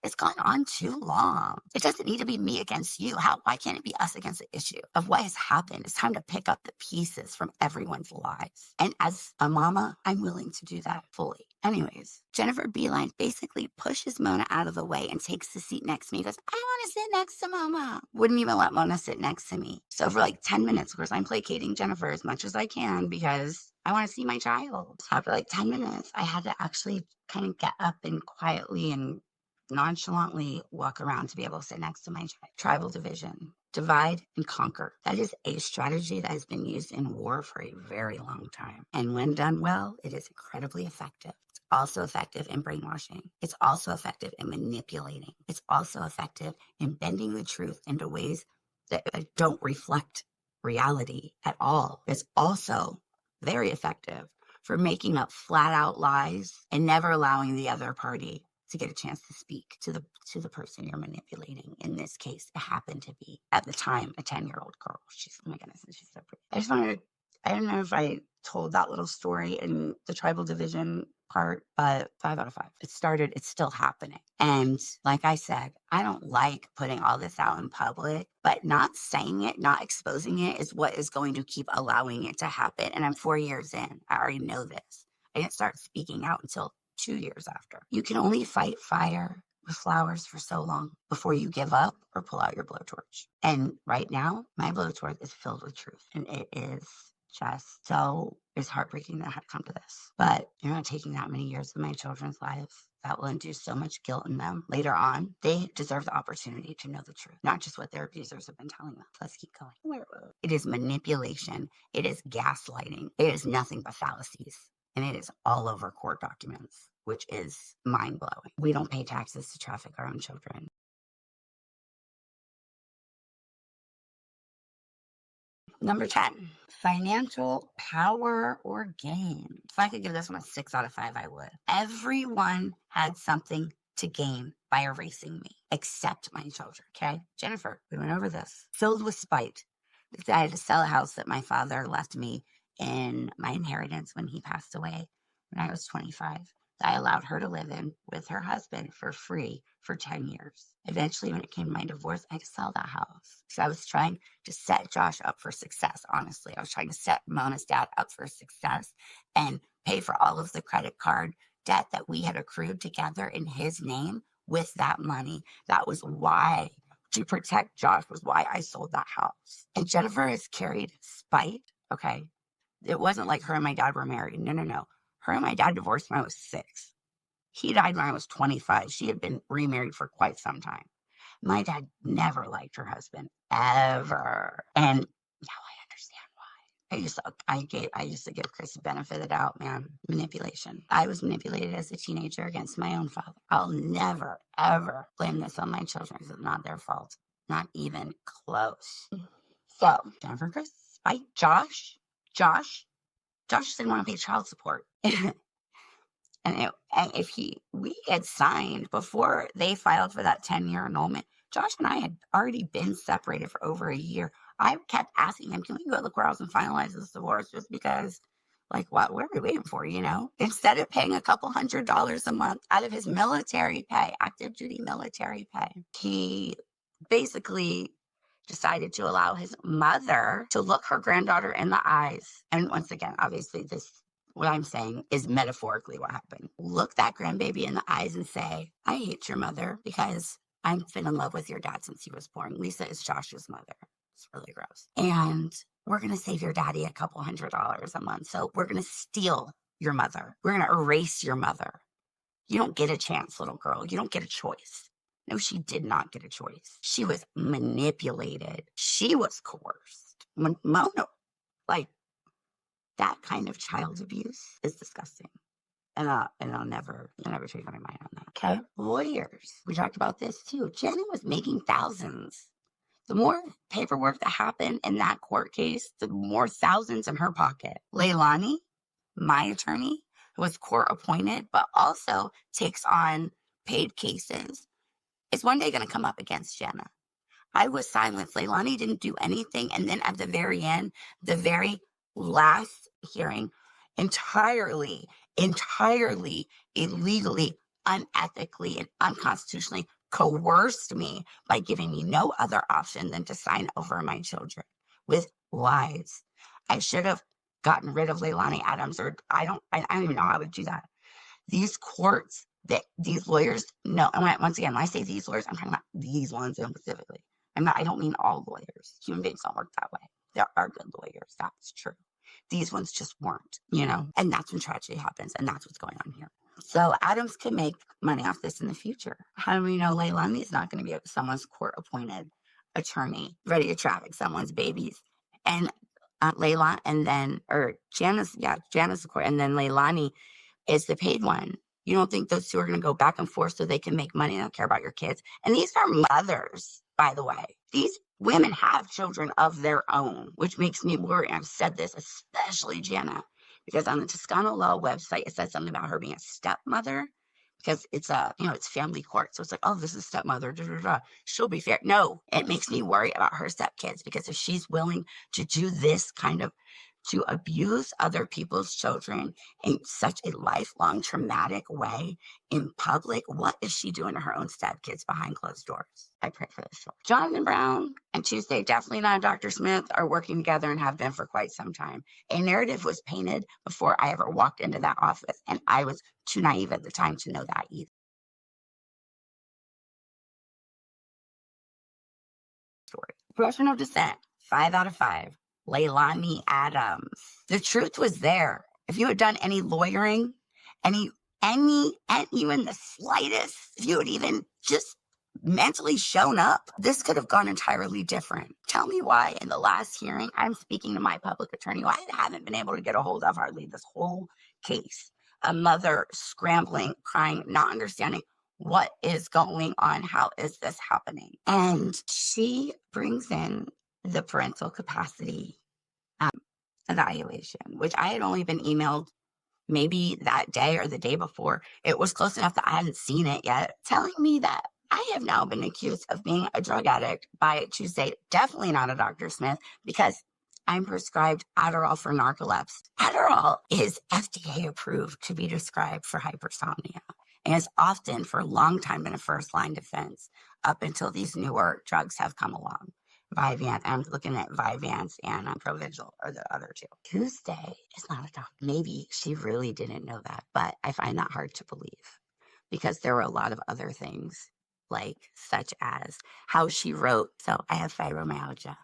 It's gone on too long. It doesn't need to be me against you. Why can't it be us against the issue of what has happened? It's time to pick up the pieces from everyone's lives. And as a mama, I'm willing to do that fully. Anyways, Jennifer Beeline basically pushes Mona out of the way and takes the seat next to me. He goes, I want to sit next to Mama. Wouldn't even let Mona sit next to me. So for like 10 minutes, of course, I'm placating Jennifer as much as I can because I want to see my child. After like 10 minutes, I had to actually kind of get up and quietly and nonchalantly walk around to be able to sit next to my child. Tribal division. Divide and conquer. That is a strategy that has been used in war for a very long time. And when done well, it is incredibly effective. It's also effective in brainwashing. It's also effective in manipulating. It's also effective in bending the truth into ways that don't reflect reality at all. It's also very effective for making up flat out lies and never allowing the other party to get a chance to speak to the person you're manipulating. In this case, it happened to be, at the time, a 10-year-old girl. Oh my goodness, she's so pretty. I don't know if I told that little story in the tribal division part, but 5 out of 5. It's still happening. And like I said, I don't like putting all this out in public, but not saying it, not exposing it is what is going to keep allowing it to happen. And I'm 4 years in. I already know this. I didn't start speaking out until 2 years after. You can only fight fire with flowers for so long before you give up or pull out your blowtorch. And right now, my blowtorch is filled with truth. And it is just so, it's heartbreaking that I had to come to this. But you're not taking that many years of my children's lives. That will induce so much guilt in them later on. They deserve the opportunity to know the truth, not just what their abusers have been telling them. Let's keep going. It is manipulation. It is gaslighting. It is nothing but fallacies. And it is all over court documents, which is mind-blowing. We don't pay taxes to traffic our own children. Number 10, financial power or gain. If I could give this one a 6 out of 5, I would. Everyone had something to gain by erasing me, except my children, okay? Jennifer, we went over this. Filled with spite, because I had to sell a house that my father left me in my inheritance when he passed away when I was 25. I allowed her to live in with her husband for free for 10 years. Eventually, when it came to my divorce, I had to sell that house because I was trying to set Josh up for success, honestly. I was trying to set Mona's dad up for success and pay for all of the credit card debt that we had accrued together in his name with that money. That was why, to protect Josh, was why I sold that house. And Jennifer has carried spite, okay? It wasn't like her and my dad were married. No. Her and my dad divorced when I was 6. He died when I was 25. She had been remarried for quite some time. My dad never liked her husband, ever. And now I understand why. I used to give Chris the benefit of the doubt, man. Manipulation. I was manipulated as a teenager against my own father. I'll never, ever blame this on my children. It's not their fault. Not even close. So, Jennifer and Chris, fight Josh didn't want to pay child support. And if we had signed before they filed for that 10-year annulment, Josh and I had already been separated for over a year. I kept asking him, can we go to the courthouse and finalize this divorce? Just because, like, what are we waiting for, you know? Instead of paying a couple $100s a month out of his military pay, active duty military pay, he basically decided to allow his mother to look her granddaughter in the eyes. And once again, obviously, what I'm saying is metaphorically what happened. Look that grandbaby in the eyes and say, I hate your mother because I've been in love with your dad since he was born. Lisa is Josh's mother. It's really gross. And we're going to save your daddy a couple $100s a month. So we're going to steal your mother. We're going to erase your mother. You don't get a chance, little girl. You don't get a choice. No, she did not get a choice. She was manipulated. She was coerced. Mona, like, that kind of child abuse is disgusting. And I'll never change my mind on that. Okay? Lawyers. We talked about this too. Jenna was making thousands. The more paperwork that happened in that court case, the more thousands in her pocket. Leilani, my attorney, who was court appointed, but also takes on paid cases, is one day going to come up against Jenna. I was silenced. Leilani didn't do anything. And then at the very end, the very last hearing, entirely, illegally, unethically, and unconstitutionally coerced me by giving me no other option than to sign over my children with lies. I should have gotten rid of Leilani Adams, or I don't even know how I would do that. These courts, these lawyers, no. And once again, when I say these lawyers, I'm talking about these ones specifically. I don't mean all lawyers. Human beings don't work that way. There are good lawyers. That's true. These ones just weren't, you know? And that's when tragedy happens. And that's what's going on here. So Adams could make money off this in the future. How do we know Leilani is not going to be someone's court-appointed attorney ready to traffic someone's babies? And Janice, the court, and then Leilani is the paid one. You don't think those two are going to go back and forth so they can make money and don't care about your kids? And these are mothers, by the way. These women have children of their own, which makes me worry. I've said this, especially Jana, because on the Toscano Law website, it says something about her being a stepmother because it's it's family court. So it's like, oh, this is stepmother. She'll be fair. No, it makes me worry about her stepkids because if she's willing to do this kind of, to abuse other people's children in such a lifelong traumatic way in public, what is she doing to her own stepkids behind closed doors? I pray for this. Jonathan Brown and Tuesday, definitely not Dr. Smith, are working together and have been for quite some time. A narrative was painted before I ever walked into that office, and I was too naive at the time to know that either. Expression of dissent, 5 out of 5. Leilani Adams. The truth was there. If you had done any lawyering, any even the slightest, if you had even just mentally shown up, this could have gone entirely different. Tell me why in the last hearing, I'm speaking to my public attorney, who I haven't been able to get a hold of hardly this whole case. A mother scrambling, crying, not understanding what is going on. How is this happening? And she brings in the parental capacity evaluation, which I had only been emailed maybe that day or the day before. It was close enough that I hadn't seen it yet, telling me that I have now been accused of being a drug addict by Tuesday, definitely not a Dr. Smith, because I'm prescribed Adderall for narcolepsy. Adderall is FDA approved to be prescribed for hypersomnia and is often for a long time been a first line defense up until these newer drugs have come along. Vyvanse, I'm looking at Vyvanse and Provigil are the other two. Tuesday is not a doctor. Maybe she really didn't know that, but I find that hard to believe because there were a lot of other things, like such as how she wrote. So I have fibromyalgia.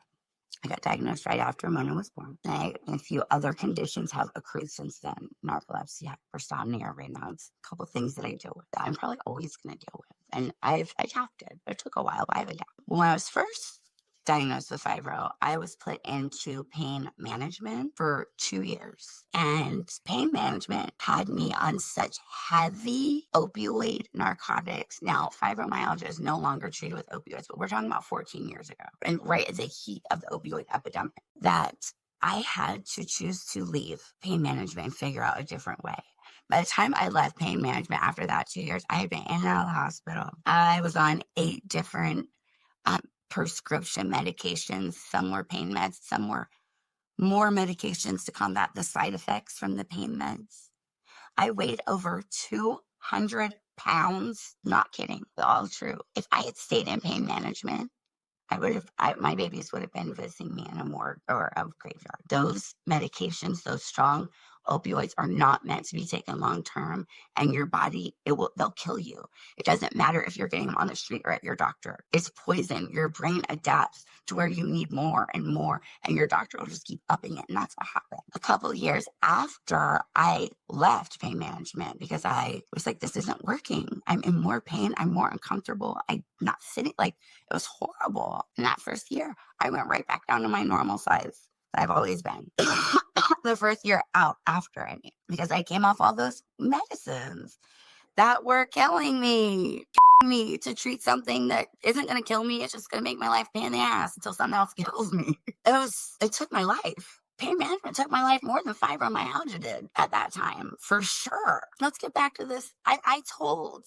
I got diagnosed right after Mona was born. And a few other conditions have accrued since then. Narcolepsy, hypersomnia, right now. It's a couple things that I deal with that I'm probably always going to deal with. And I've adapted. It took a while, but I've adapted. When I was first diagnosed with fibro, I was put into pain management for 2 years. And pain management had me on such heavy opioid narcotics. Now, fibromyalgia is no longer treated with opioids, but we're talking about 14 years ago. And right at the heat of the opioid epidemic, that I had to choose to leave pain management and figure out a different way. By the time I left pain management after that 2 years, I had been in and out of the hospital. I was on 8 different prescription medications. Some were pain meds, some were more medications to combat the side effects from the pain meds. I weighed over 200 pounds. Not kidding. All true. If I had stayed in pain management, my babies would have been visiting me in a morgue or a graveyard. Those medications, those strong opioids are not meant to be taken long term, and your body, they'll kill you. It doesn't matter if you're getting them on the street or at your doctor. It's poison. Your brain adapts to where you need more and more, and your doctor will just keep upping it. And that's what happened. A couple of years after I left pain management, because I was like, this isn't working. I'm in more pain. I'm more uncomfortable. I'm not sitting, like, it was horrible. In that first year, I went right back down to my normal size that I've always been. The first year out after because I came off all those medicines that were killing me to treat something that isn't going to kill me. It's just going to make my life pain in the ass until something else kills me. It took my life. Pain management took my life more than fibromyalgia did at that time, for sure. Let's get back to this. I told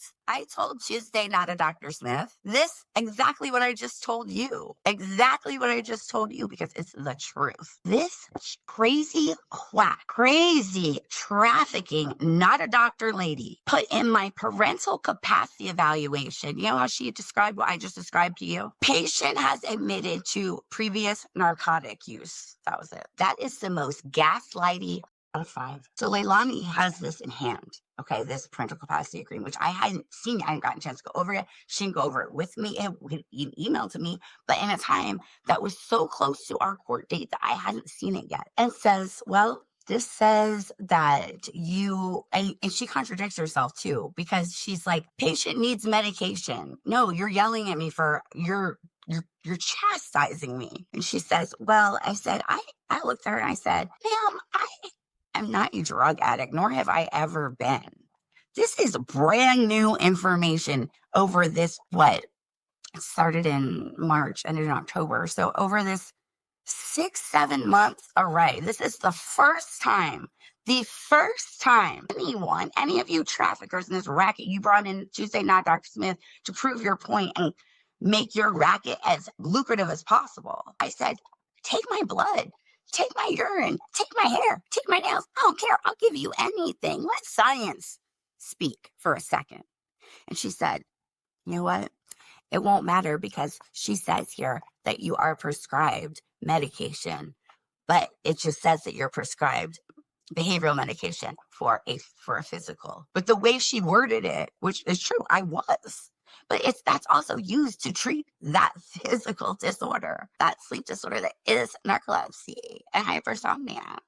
Tuesday, not a Dr. Smith, this exactly what I just told you. Exactly what I just told you, because it's the truth. This crazy quack, crazy trafficking, not a doctor lady, put in my parental capacity evaluation. You know how she described what I just described to you? Patient has admitted to previous narcotic use. That was it. That is the most gaslighty out of 5. So Leilani has this in hand. Okay, this parental capacity agreement, which I hadn't seen. I hadn't gotten a chance to go over it. She didn't go over it with me. It emailed to me, but in a time that was so close to our court date that I hadn't seen it yet. And says, well, this says that you, and she contradicts herself too, because she's like, patient needs medication. No, you're yelling at me for you're chastising me. And she says, well, I said, I looked at her and I said, ma'am, I'm not a drug addict, nor have I ever been. This is brand new information over this, it started in March, ended in October. So over this 6-7 months array, this is the first time any of you traffickers in this racket you brought in Tuesday, not Dr. Smith, to prove your point and make your racket as lucrative as possible. I said, take my blood. Take my urine, take my hair, take my nails. I don't care. I'll give you anything. Let science speak for a second. And she said, you know what? It won't matter, because she says here that you are prescribed medication, but it just says that you're prescribed behavioral medication for a physical. But the way she worded it, which is true, I was. But that's also used to treat that physical disorder, that sleep disorder that is narcolepsy and hypersomnia.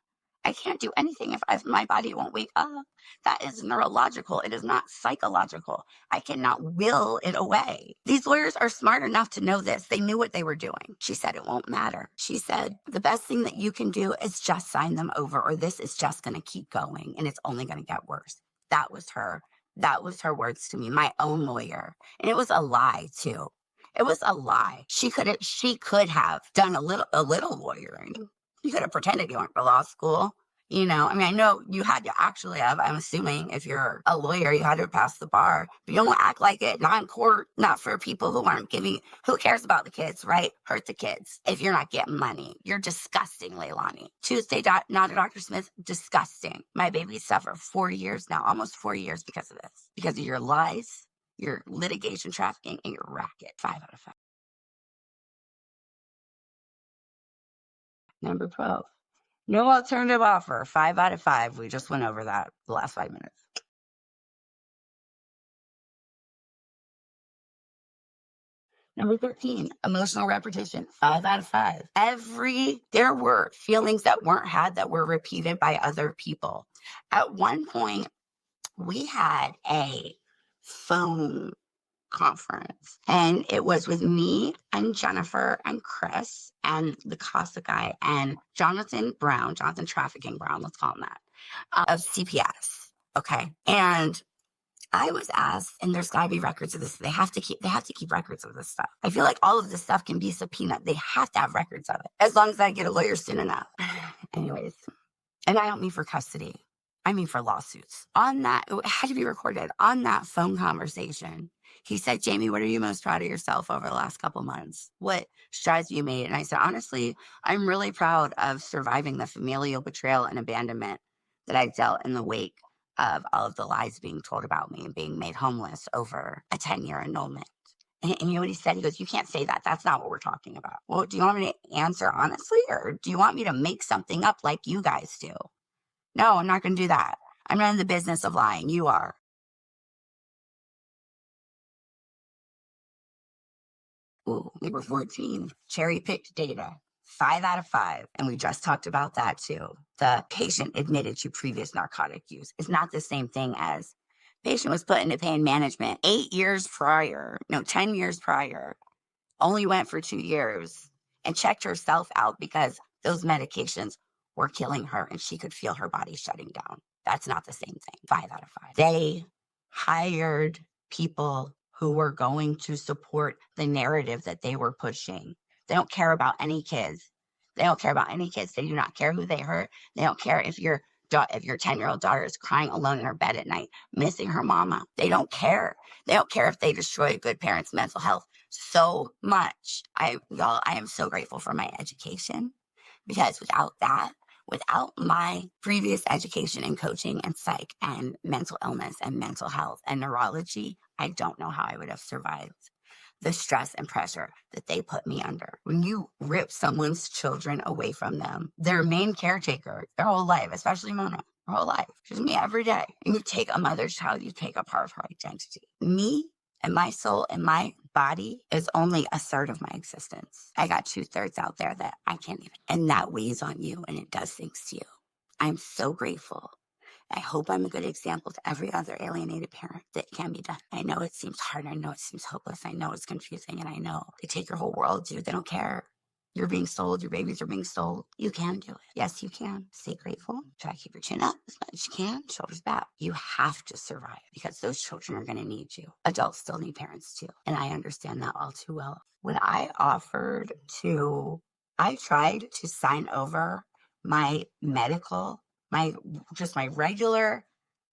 I can't do anything if my body won't wake up. That is neurological. It is not psychological. I cannot will it away. These lawyers are smart enough to know this. They knew what they were doing. She said it won't matter. She said the best thing that you can do is just sign them over, or this is just going to keep going and it's only going to get worse. That was her words to me, my own lawyer. And it was a lie too. It was a lie. She could have done a little lawyering. You could have pretended you went to law school. You know, I mean, I know you had to actually have, I'm assuming if you're a lawyer, you had to pass the bar, but you don't act like it, not in court, not for people who aren't giving, who cares about the kids, right? Hurt the kids if you're not getting money. You're disgusting, Leilani. Tuesday, not a Dr. Smith, disgusting. My baby suffered 4 years now, almost 4 years because of this, because of your lies, your litigation trafficking, and your racket. 5 out of 5. Number 12. No alternative offer. 5 out of 5. We just went over that the last 5 minutes. Number 13, emotional repetition. 5 out of 5. There were feelings that weren't had that were repeated by other people. At one point, we had a phone conference, and it was with me and Jennifer and Chris and the Casa guy and Jonathan Trafficking Brown, let's call him that, of CPS. Okay. And I was asked, and there's got to be records of this. They have to keep records of this stuff. I feel like all of this stuff can be subpoenaed. They have to have records of it, as long as I get a lawyer soon enough. Anyways, and I don't mean for custody. I mean for lawsuits. On that, it had to be recorded. On that phone conversation, he said, Jamie, what are you most proud of yourself over the last couple months? What strides have you made? And I said, honestly, I'm really proud of surviving the familial betrayal and abandonment that I dealt in the wake of all of the lies being told about me and being made homeless over a 10-year annulment. And you know what he said? He goes, you can't say that. That's not what we're talking about. Well, do you want me to answer honestly, or do you want me to make something up like you guys do? No, I'm not going to do that. I'm not in the business of lying. You are. Ooh, number 14, cherry-picked data. 5 out of 5. And we just talked about that too. The patient admitted to previous narcotic use. It's not the same thing as patient was put into pain management 10 years prior, only went for 2 years and checked herself out because those medications were killing her and she could feel her body shutting down. That's not the same thing. 5 out of 5. They hired people who were going to support the narrative that they were pushing. They don't care about any kids. They don't care about any kids. They do not care who they hurt. They don't care if your 10-year-old daughter is crying alone in her bed at night, missing her mama. They don't care. They don't care if they destroy a good parent's mental health so much. I am so grateful for my education, because without my previous education in coaching and psych and mental illness and mental health and neurology, I don't know how I would have survived the stress and pressure that they put me under. When you rip someone's children away from them, their main caretaker, their whole life, especially Mona, her whole life, she's me every day. And you take a mother's child, you take a part of her identity. Me and my soul and my body is only a third of my existence. I got 2/3 out there that I can't even, and that weighs on you and it does things to you. I'm so grateful. I hope I'm a good example to every other alienated parent that it can be done. I know it seems hard. I know it seems hopeless. I know it's confusing. And I know they take your whole world, dude. They don't care. You're being sold. Your babies are being sold. You can do it. Yes, you can. Stay grateful. Try to keep your chin up as much as you can. Shoulders back. You have to survive, because those children are going to need you. Adults still need parents too. And I understand that all too well. When I tried to sign over my medical, my regular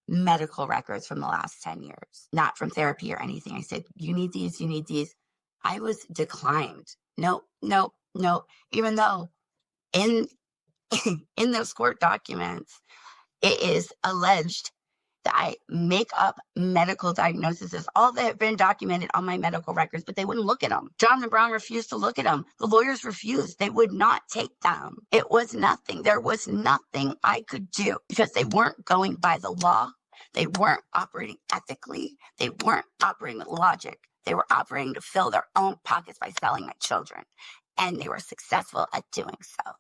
medical records from the last 10 years, not from therapy or anything. I said, you need these. I was declined. No. Even though in those court documents, it is alleged that I make up medical diagnoses, all that have been documented on my medical records, but they wouldn't look at them. Jonathan Brown refused to look at them. The lawyers refused. They would not take them. It was nothing. There was nothing I could do, because they weren't going by the law. They weren't operating ethically. They weren't operating with logic. They were operating to fill their own pockets by selling my children. And they were successful at doing so.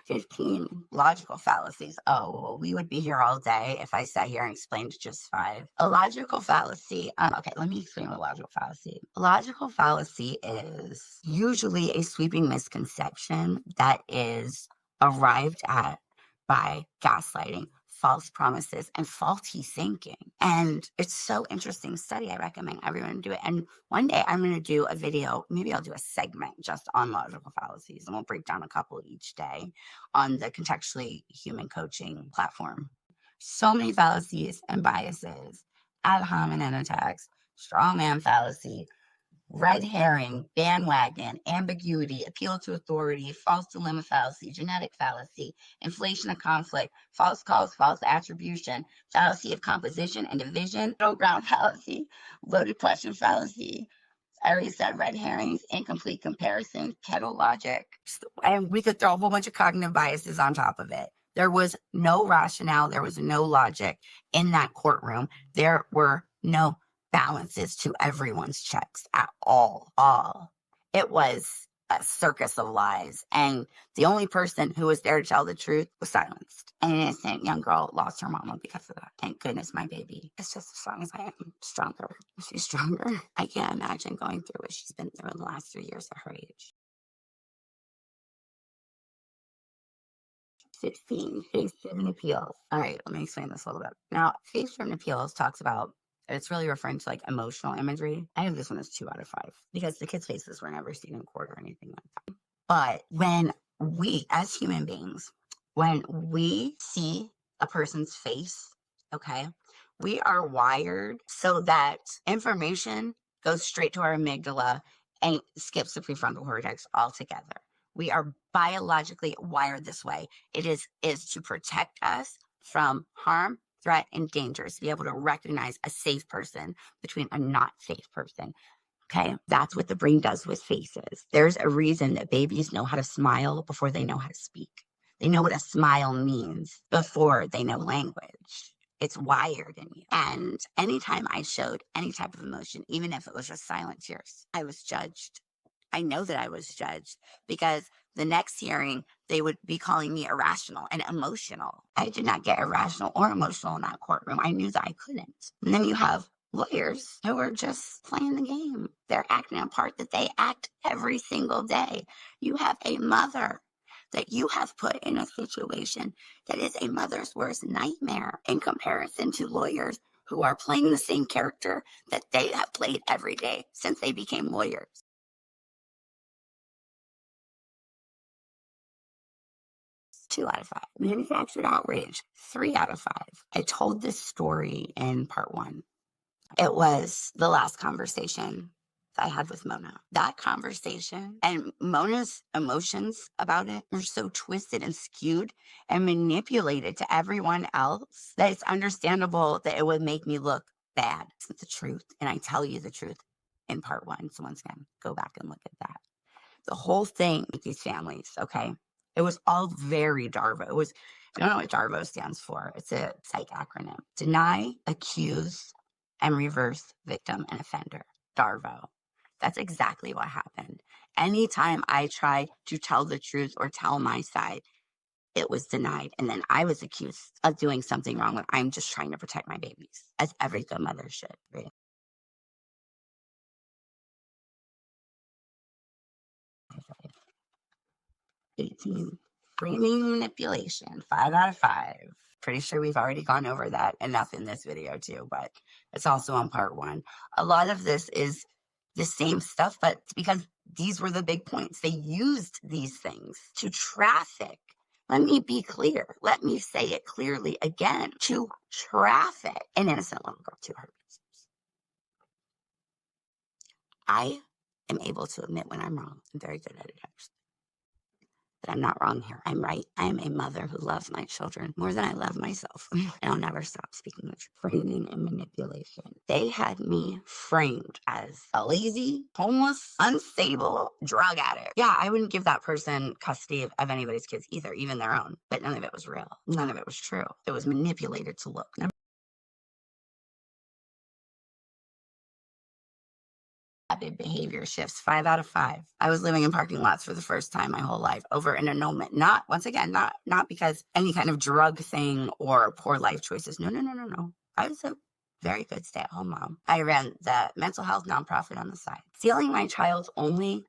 15 logical fallacies. Oh, well, we would be here all day if I sat here and explained just 5. A logical fallacy. Okay, let me explain what a logical fallacy. A logical fallacy is usually a sweeping misconception that is arrived at by gaslighting, false promises and faulty thinking. And it's so interesting study. I recommend everyone do it. And one day I'm going to do a video, maybe I'll do a segment just on logical fallacies, and we'll break down a couple each day on the Contextually Human Coaching platform. So many fallacies and biases, ad hominem attacks, straw man fallacy, red herring, bandwagon, ambiguity, appeal to authority, false dilemma fallacy, genetic fallacy, inflation of conflict, false cause, false attribution, fallacy of composition and division, middle ground fallacy, loaded question fallacy. I already said red herrings, incomplete comparison, kettle logic. And we could throw a whole bunch of cognitive biases on top of it. There was no rationale. There was no logic in that courtroom. There were no balances to everyone's checks at all. It was a circus of lies. And the only person who was there to tell the truth was silenced. An innocent young girl lost her mama because of that. Thank goodness my baby is just as strong as I am. Stronger. She's stronger. I can't imagine going through what she's been through in the last 3 years of her age. 16, phase-driven appeals. All right, let me explain this a little bit. Now, phase-driven appeals talks about, it's really referring to like emotional imagery. I have this one as 2 out of 5 because the kids' faces were never seen in court or anything like that. But when we, as human beings, when we see a person's face, okay, we are wired so that information goes straight to our amygdala and skips the prefrontal cortex altogether. We are biologically wired this way. It is to protect us from harm, threat, and dangers, to be able to recognize a safe person between a not safe person. Okay, that's what the brain does with faces. There's a reason that babies know how to smile before they know how to speak. They know what a smile means before they know language. It's wired in you. And anytime I showed any type of emotion, even if it was just silent tears, I was judged. I know that I was judged because the next hearing, they would be calling me irrational and emotional. I did not get irrational or emotional in that courtroom. I knew that I couldn't. And then you have lawyers who are just playing the game. They're acting a part that they act every single day. You have a mother that you have put in a situation that is a mother's worst nightmare in comparison to lawyers who are playing the same character that they have played every day since they became lawyers. Two out of 5. Manufactured outrage, 3 out of 5. I told this story in part 1. It was the last conversation I had with Mona. That conversation and Mona's emotions about it are so twisted and skewed and manipulated to everyone else that it's understandable that it would make me look bad. It's the truth. And I tell you the truth in part 1. So once again, go back and look at that. The whole thing with these families, okay? It was all very DARVO. It was, if you don't know what DARVO stands for, it's a psych acronym. Deny, accuse, and reverse victim and offender. DARVO. That's exactly what happened. Anytime I tried to tell the truth or tell my side, it was denied. And then I was accused of doing something wrong when I'm just trying to protect my babies, as every good mother should. Right? 18. Framing manipulation, 5 out of 5. Pretty sure we've already gone over that enough in this video too, but it's also on part 1. A lot of this is the same stuff, but because these were the big points. They used these things to traffic. Let me be clear. Let me say it clearly again. To traffic an innocent little girl to her business. I am able to admit when I'm wrong. I'm very good at it, actually. But I'm not wrong here. I'm right. I am a mother who loves my children more than I love myself. And I'll never stop speaking the truth. Framing and manipulation. They had me framed as a lazy, homeless, unstable drug addict. Yeah, I wouldn't give that person custody of anybody's kids either, even their own. But none of it was real. None of it was true. It was manipulated to look. Rapid behavior shifts, 5 out of 5. I was living in parking lots for the first time my whole life over an annulment. Not, once again, not because any kind of drug thing or poor life choices. No. I was a very good stay-at-home mom. I ran the mental health nonprofit on the side. Stealing my child's only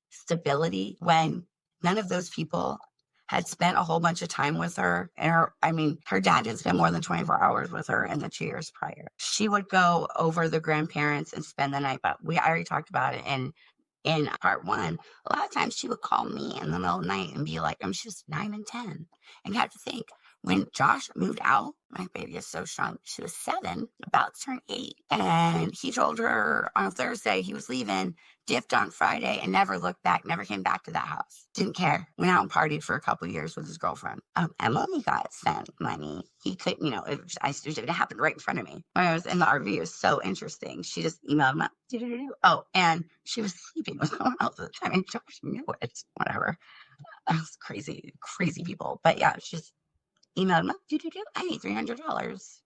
stability when none of those people had spent a whole bunch of time with her. And her dad had spent more than 24 hours with her in the 2 years prior. She would go over the grandparents and spend the night, but I already talked about it in part one. A lot of times she would call me in the middle of the night and be like, she was 9 and 10. And you have to think, when Josh moved out, my baby is so strong. She was 7, about to turn 8. And he told her on Thursday he was leaving, dipped on Friday, and never looked back, never came back to that house. Didn't care. Went out and partied for a couple of years with his girlfriend. And when he got sent money, he couldn't, it happened right in front of me. When I was in the RV, it was so interesting. She just emailed him up. Oh, and she was sleeping with someone else at the time, and Josh knew it. Whatever. That was crazy, crazy people. But yeah, she's emailed him up. I need $300.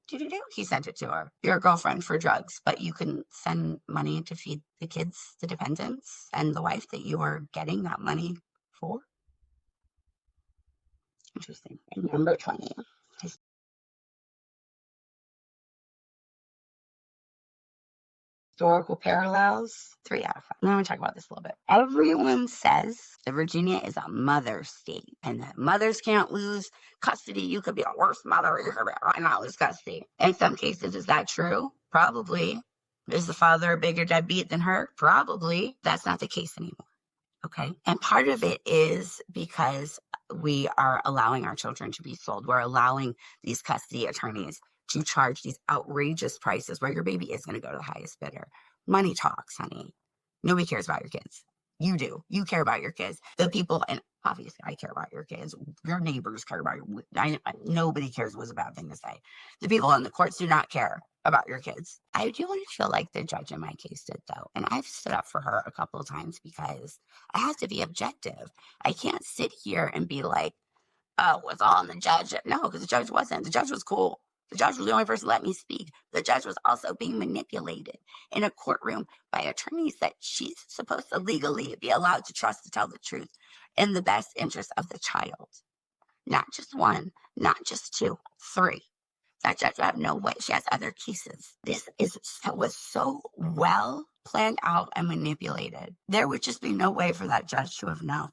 He sent it to her. You're a girlfriend for drugs, but you can send money to feed the kids, the dependents, and the wife that you are getting that money for. Interesting. And number 20. Historical parallels, 3 out of 5. Let me talk about this a little bit. Everyone says that Virginia is a mother state and that mothers can't lose custody. You could be a worse mother. You could not lose custody. In some cases, is that true? Probably. Is the father a bigger deadbeat than her? Probably. That's not the case anymore. Okay. And part of it is because we are allowing our children to be sold. We're allowing these custody attorneys to charge these outrageous prices where your baby is going to go to the highest bidder. Money talks, honey. Nobody cares about your kids. You do. You care about your kids. The people, and obviously I care about your kids. Your neighbors care about your, nobody cares was a bad thing to say. The people in the courts do not care about your kids. I do want to feel like the judge in my case did, though. And I've stood up for her a couple of times because I have to be objective. I can't sit here and be like, oh, it's all on the judge. No, because the judge wasn't. The judge was cool. The judge was the only person to let me speak. The judge was also being manipulated in a courtroom by attorneys that she's supposed to legally be allowed to trust to tell the truth in the best interest of the child. Not just one, not just 2, 3. That judge would have no way. She has other cases. This was so well planned out and manipulated. There would just be no way for that judge to have known.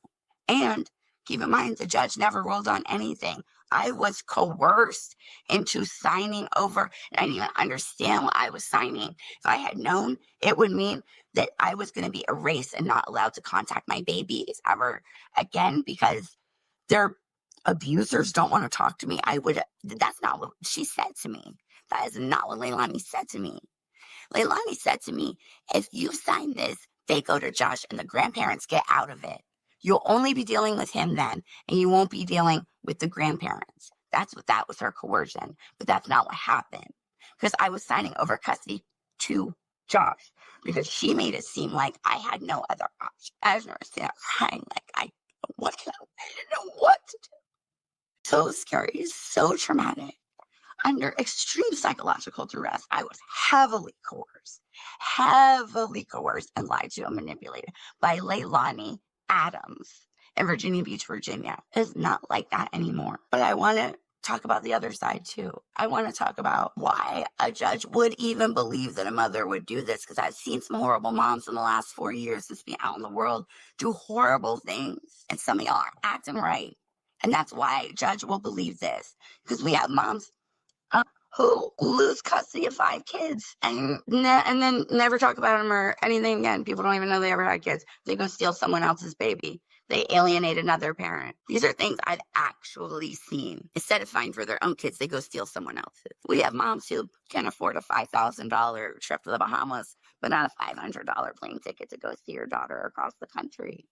And keep in mind, the judge never ruled on anything. I was coerced into signing over, and I didn't even understand what I was signing. If I had known, it would mean that I was going to be erased and not allowed to contact my babies ever again because their abusers don't want to talk to me. That's not what she said to me. That is not what Leilani said to me. Leilani said to me, if you sign this, they go to Josh and the grandparents get out of it. You'll only be dealing with him then, and you won't be dealing with the grandparents. That was her coercion, but that's not what happened. Because I was signing over custody to Josh, because she made it seem like I had no other option. I was never seen her crying like, I didn't know what to do. So scary, so traumatic. Under extreme psychological duress, I was heavily coerced and lied to and manipulated by Leilani Adams in Virginia Beach, Virginia. It's not like that anymore. But I want to talk about the other side too. I want to talk about why a judge would even believe that a mother would do this, because I've seen some horrible moms in the last 4 years since being out in the world do horrible things, and some of y'all aren't acting right. And that's why a judge will believe this, because we have moms who lose custody of 5 kids and then never talk about them or anything again. People don't even know they ever had kids. They go steal someone else's baby. They alienate another parent. These are things I've actually seen. Instead of fighting for their own kids, they go steal someone else's. We have moms who can afford a $5,000 trip to the Bahamas, but not a $500 plane ticket to go see your daughter across the country.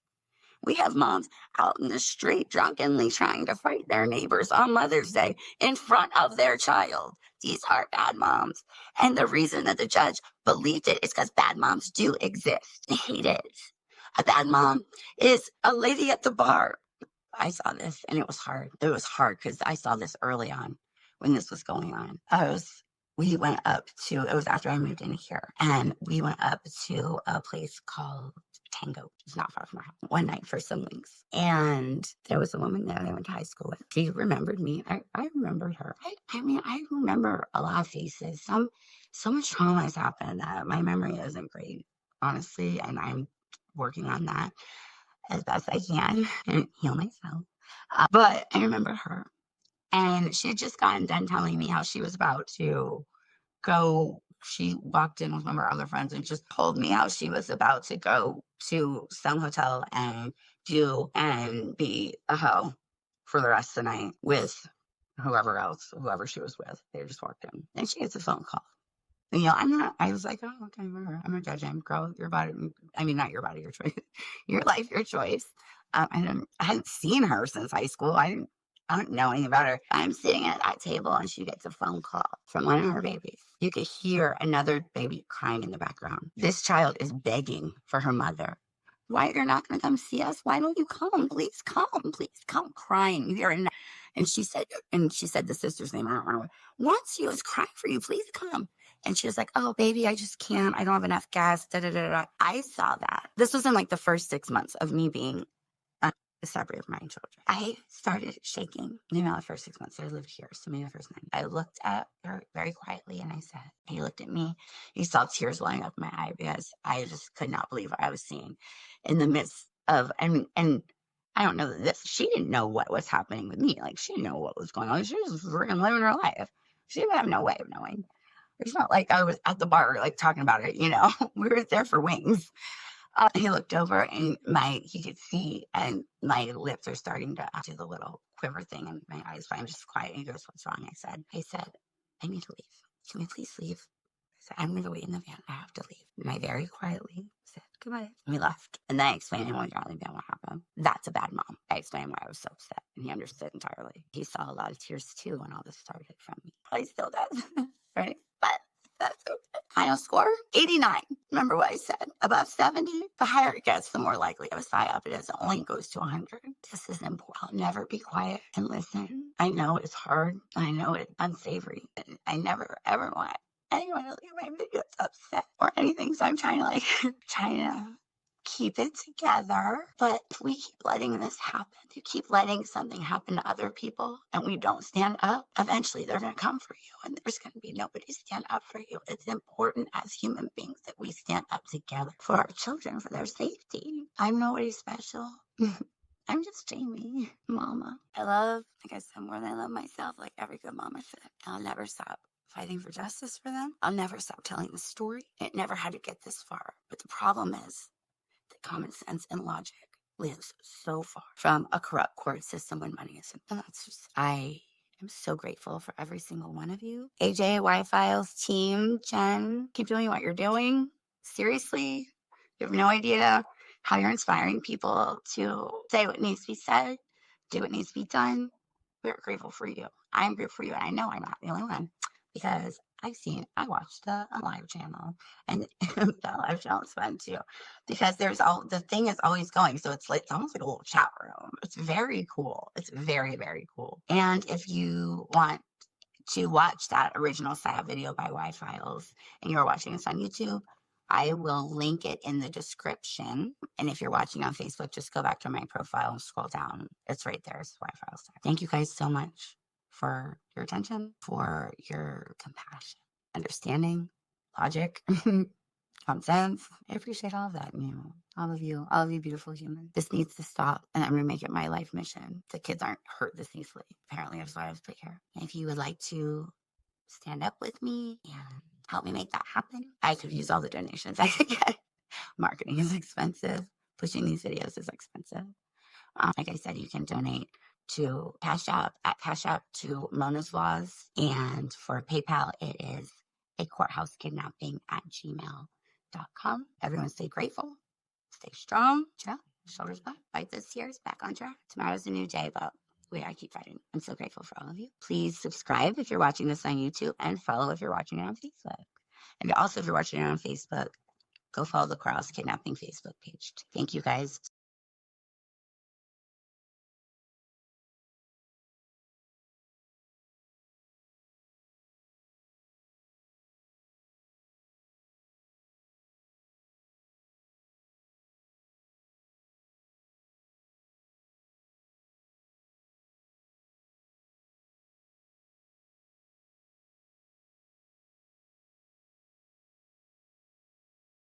We have moms out in the street drunkenly trying to fight their neighbors on Mother's Day in front of their child. These are bad moms. And the reason that the judge believed it is because bad moms do exist. I hate it. A bad mom is a lady at the bar. I saw this and it was hard. It was hard because I saw this early on when this was going on. We went up to, it was after I moved in here, and we went up to a place called Tango. It's not far from our house. One night for some links. And there was a woman there that I went to high school with. She remembered me. I remembered her. I remember a lot of faces. So much trauma has happened that my memory isn't great, honestly, and I'm working on that as best I can and heal myself. But I remember her. And she had just gotten done telling me how she was about to go. She walked in with one of her other friends and just told me how she was about to go to some hotel and be a hoe for the rest of the night with whoever else, whoever she was with. They just walked in. And she gets a phone call. And, I was like, oh, okay, whatever. I'm not judging. Girl, your body, I mean, not your body, your choice. Your life, your choice. I hadn't seen her since high school. I don't know anything about her. I'm sitting at that table and she gets a phone call from one of her babies. You could hear another baby crying in the background. This child is begging for her mother. Why you're not going to come see us? Why don't you come? Please come, crying. You hear it. And she said the sister's name. I don't remember. Once she was crying for you, please come. And she was like, oh, baby, I just can't. I don't have enough gas. Da, da, da, da. I saw that. This was in like the first 6 months of me being separate from my children. I started shaking. The first 6 months I lived here, so maybe the first 9. I looked at her very quietly and I said, he looked at me. He saw tears welling up my eye because I just could not believe what I was seeing in the midst of, and I don't know this. She didn't know what was happening with me. Like, she didn't know what was going on. She was freaking living her life. She would have no way of knowing. It's not like I was at the bar, like, talking about it, We were there for wings. He looked over and he could see, and my lips are starting to do the little quiver thing in my eyes, but I'm just quiet. And he goes, what's wrong? I said, I need to leave. Can we please leave? I said, I'm going to wait in the van. I have to leave. And I very quietly said, goodbye. And we left. And then I explained to him what happened. That's a bad mom. I explained why I was so upset, and he understood entirely. He saw a lot of tears too when all this started from me. Probably still does, right? But that's okay. Final score, 89. Remember what I said? Above 70, the higher it gets, the more likely of a psyop it is. It only goes to 100. This is important. I'll never be quiet and listen. I know it's hard. I know it's unsavory. I never, ever want anyone to look at my videos upset or anything. So I'm trying to keep it together. But if we keep letting this happen, if you keep letting something happen to other people and we don't stand up, eventually they're going to come for you and there's going to be nobody to stand up for you. It's important as human beings that we stand up together for our children, for their safety. I'm nobody special. I'm just Jamie, mama. Like I said, more than I love myself, like every good mama should. I'll never stop fighting for justice for them. I'll never stop telling the story. It never had to get this far. But the problem is, common sense and logic lives so far from a corrupt court system when money is. And I am so grateful for every single one of you. AJ, Y-Files, team, Jen, keep doing what you're doing. Seriously, you have no idea how you're inspiring people to say what needs to be said, do what needs to be done. We're grateful for you. I'm grateful for you, and I know I'm not the only one because I watched the live channel, and the live channel is fun too, because the thing is always going. So it's almost like a little chat room. It's very cool. It's very, very cool. And if you want to watch that original psyop video by Y-Files and you're watching this on YouTube, I will link it in the description. And if you're watching on Facebook, just go back to my profile and scroll down. It's right there. It's Y-Files. Thank you guys so much for your attention, for your compassion, understanding, logic, common sense. I appreciate all of that in you. All of you beautiful humans. This needs to stop, and I'm going to make it my life mission. The kids aren't hurt this easily. Apparently, that's why I was put here. And if you would like to stand up with me and help me make that happen, I could use all the donations I could get. Marketing is expensive. Pushing these videos is expensive. Like I said, you can donate to Cash App to Mona's Vlogs, and for PayPal, it is acourthousekidnapping@gmail.com. Everyone stay grateful, stay strong, shoulders back, fight this year's back on track. Tomorrow's a new day, but I keep fighting. I'm so grateful for all of you. Please subscribe if you're watching this on YouTube, and follow if you're watching it on Facebook. And also, if you're watching it on Facebook, go follow the Courthouse Kidnapping Facebook page. Thank you guys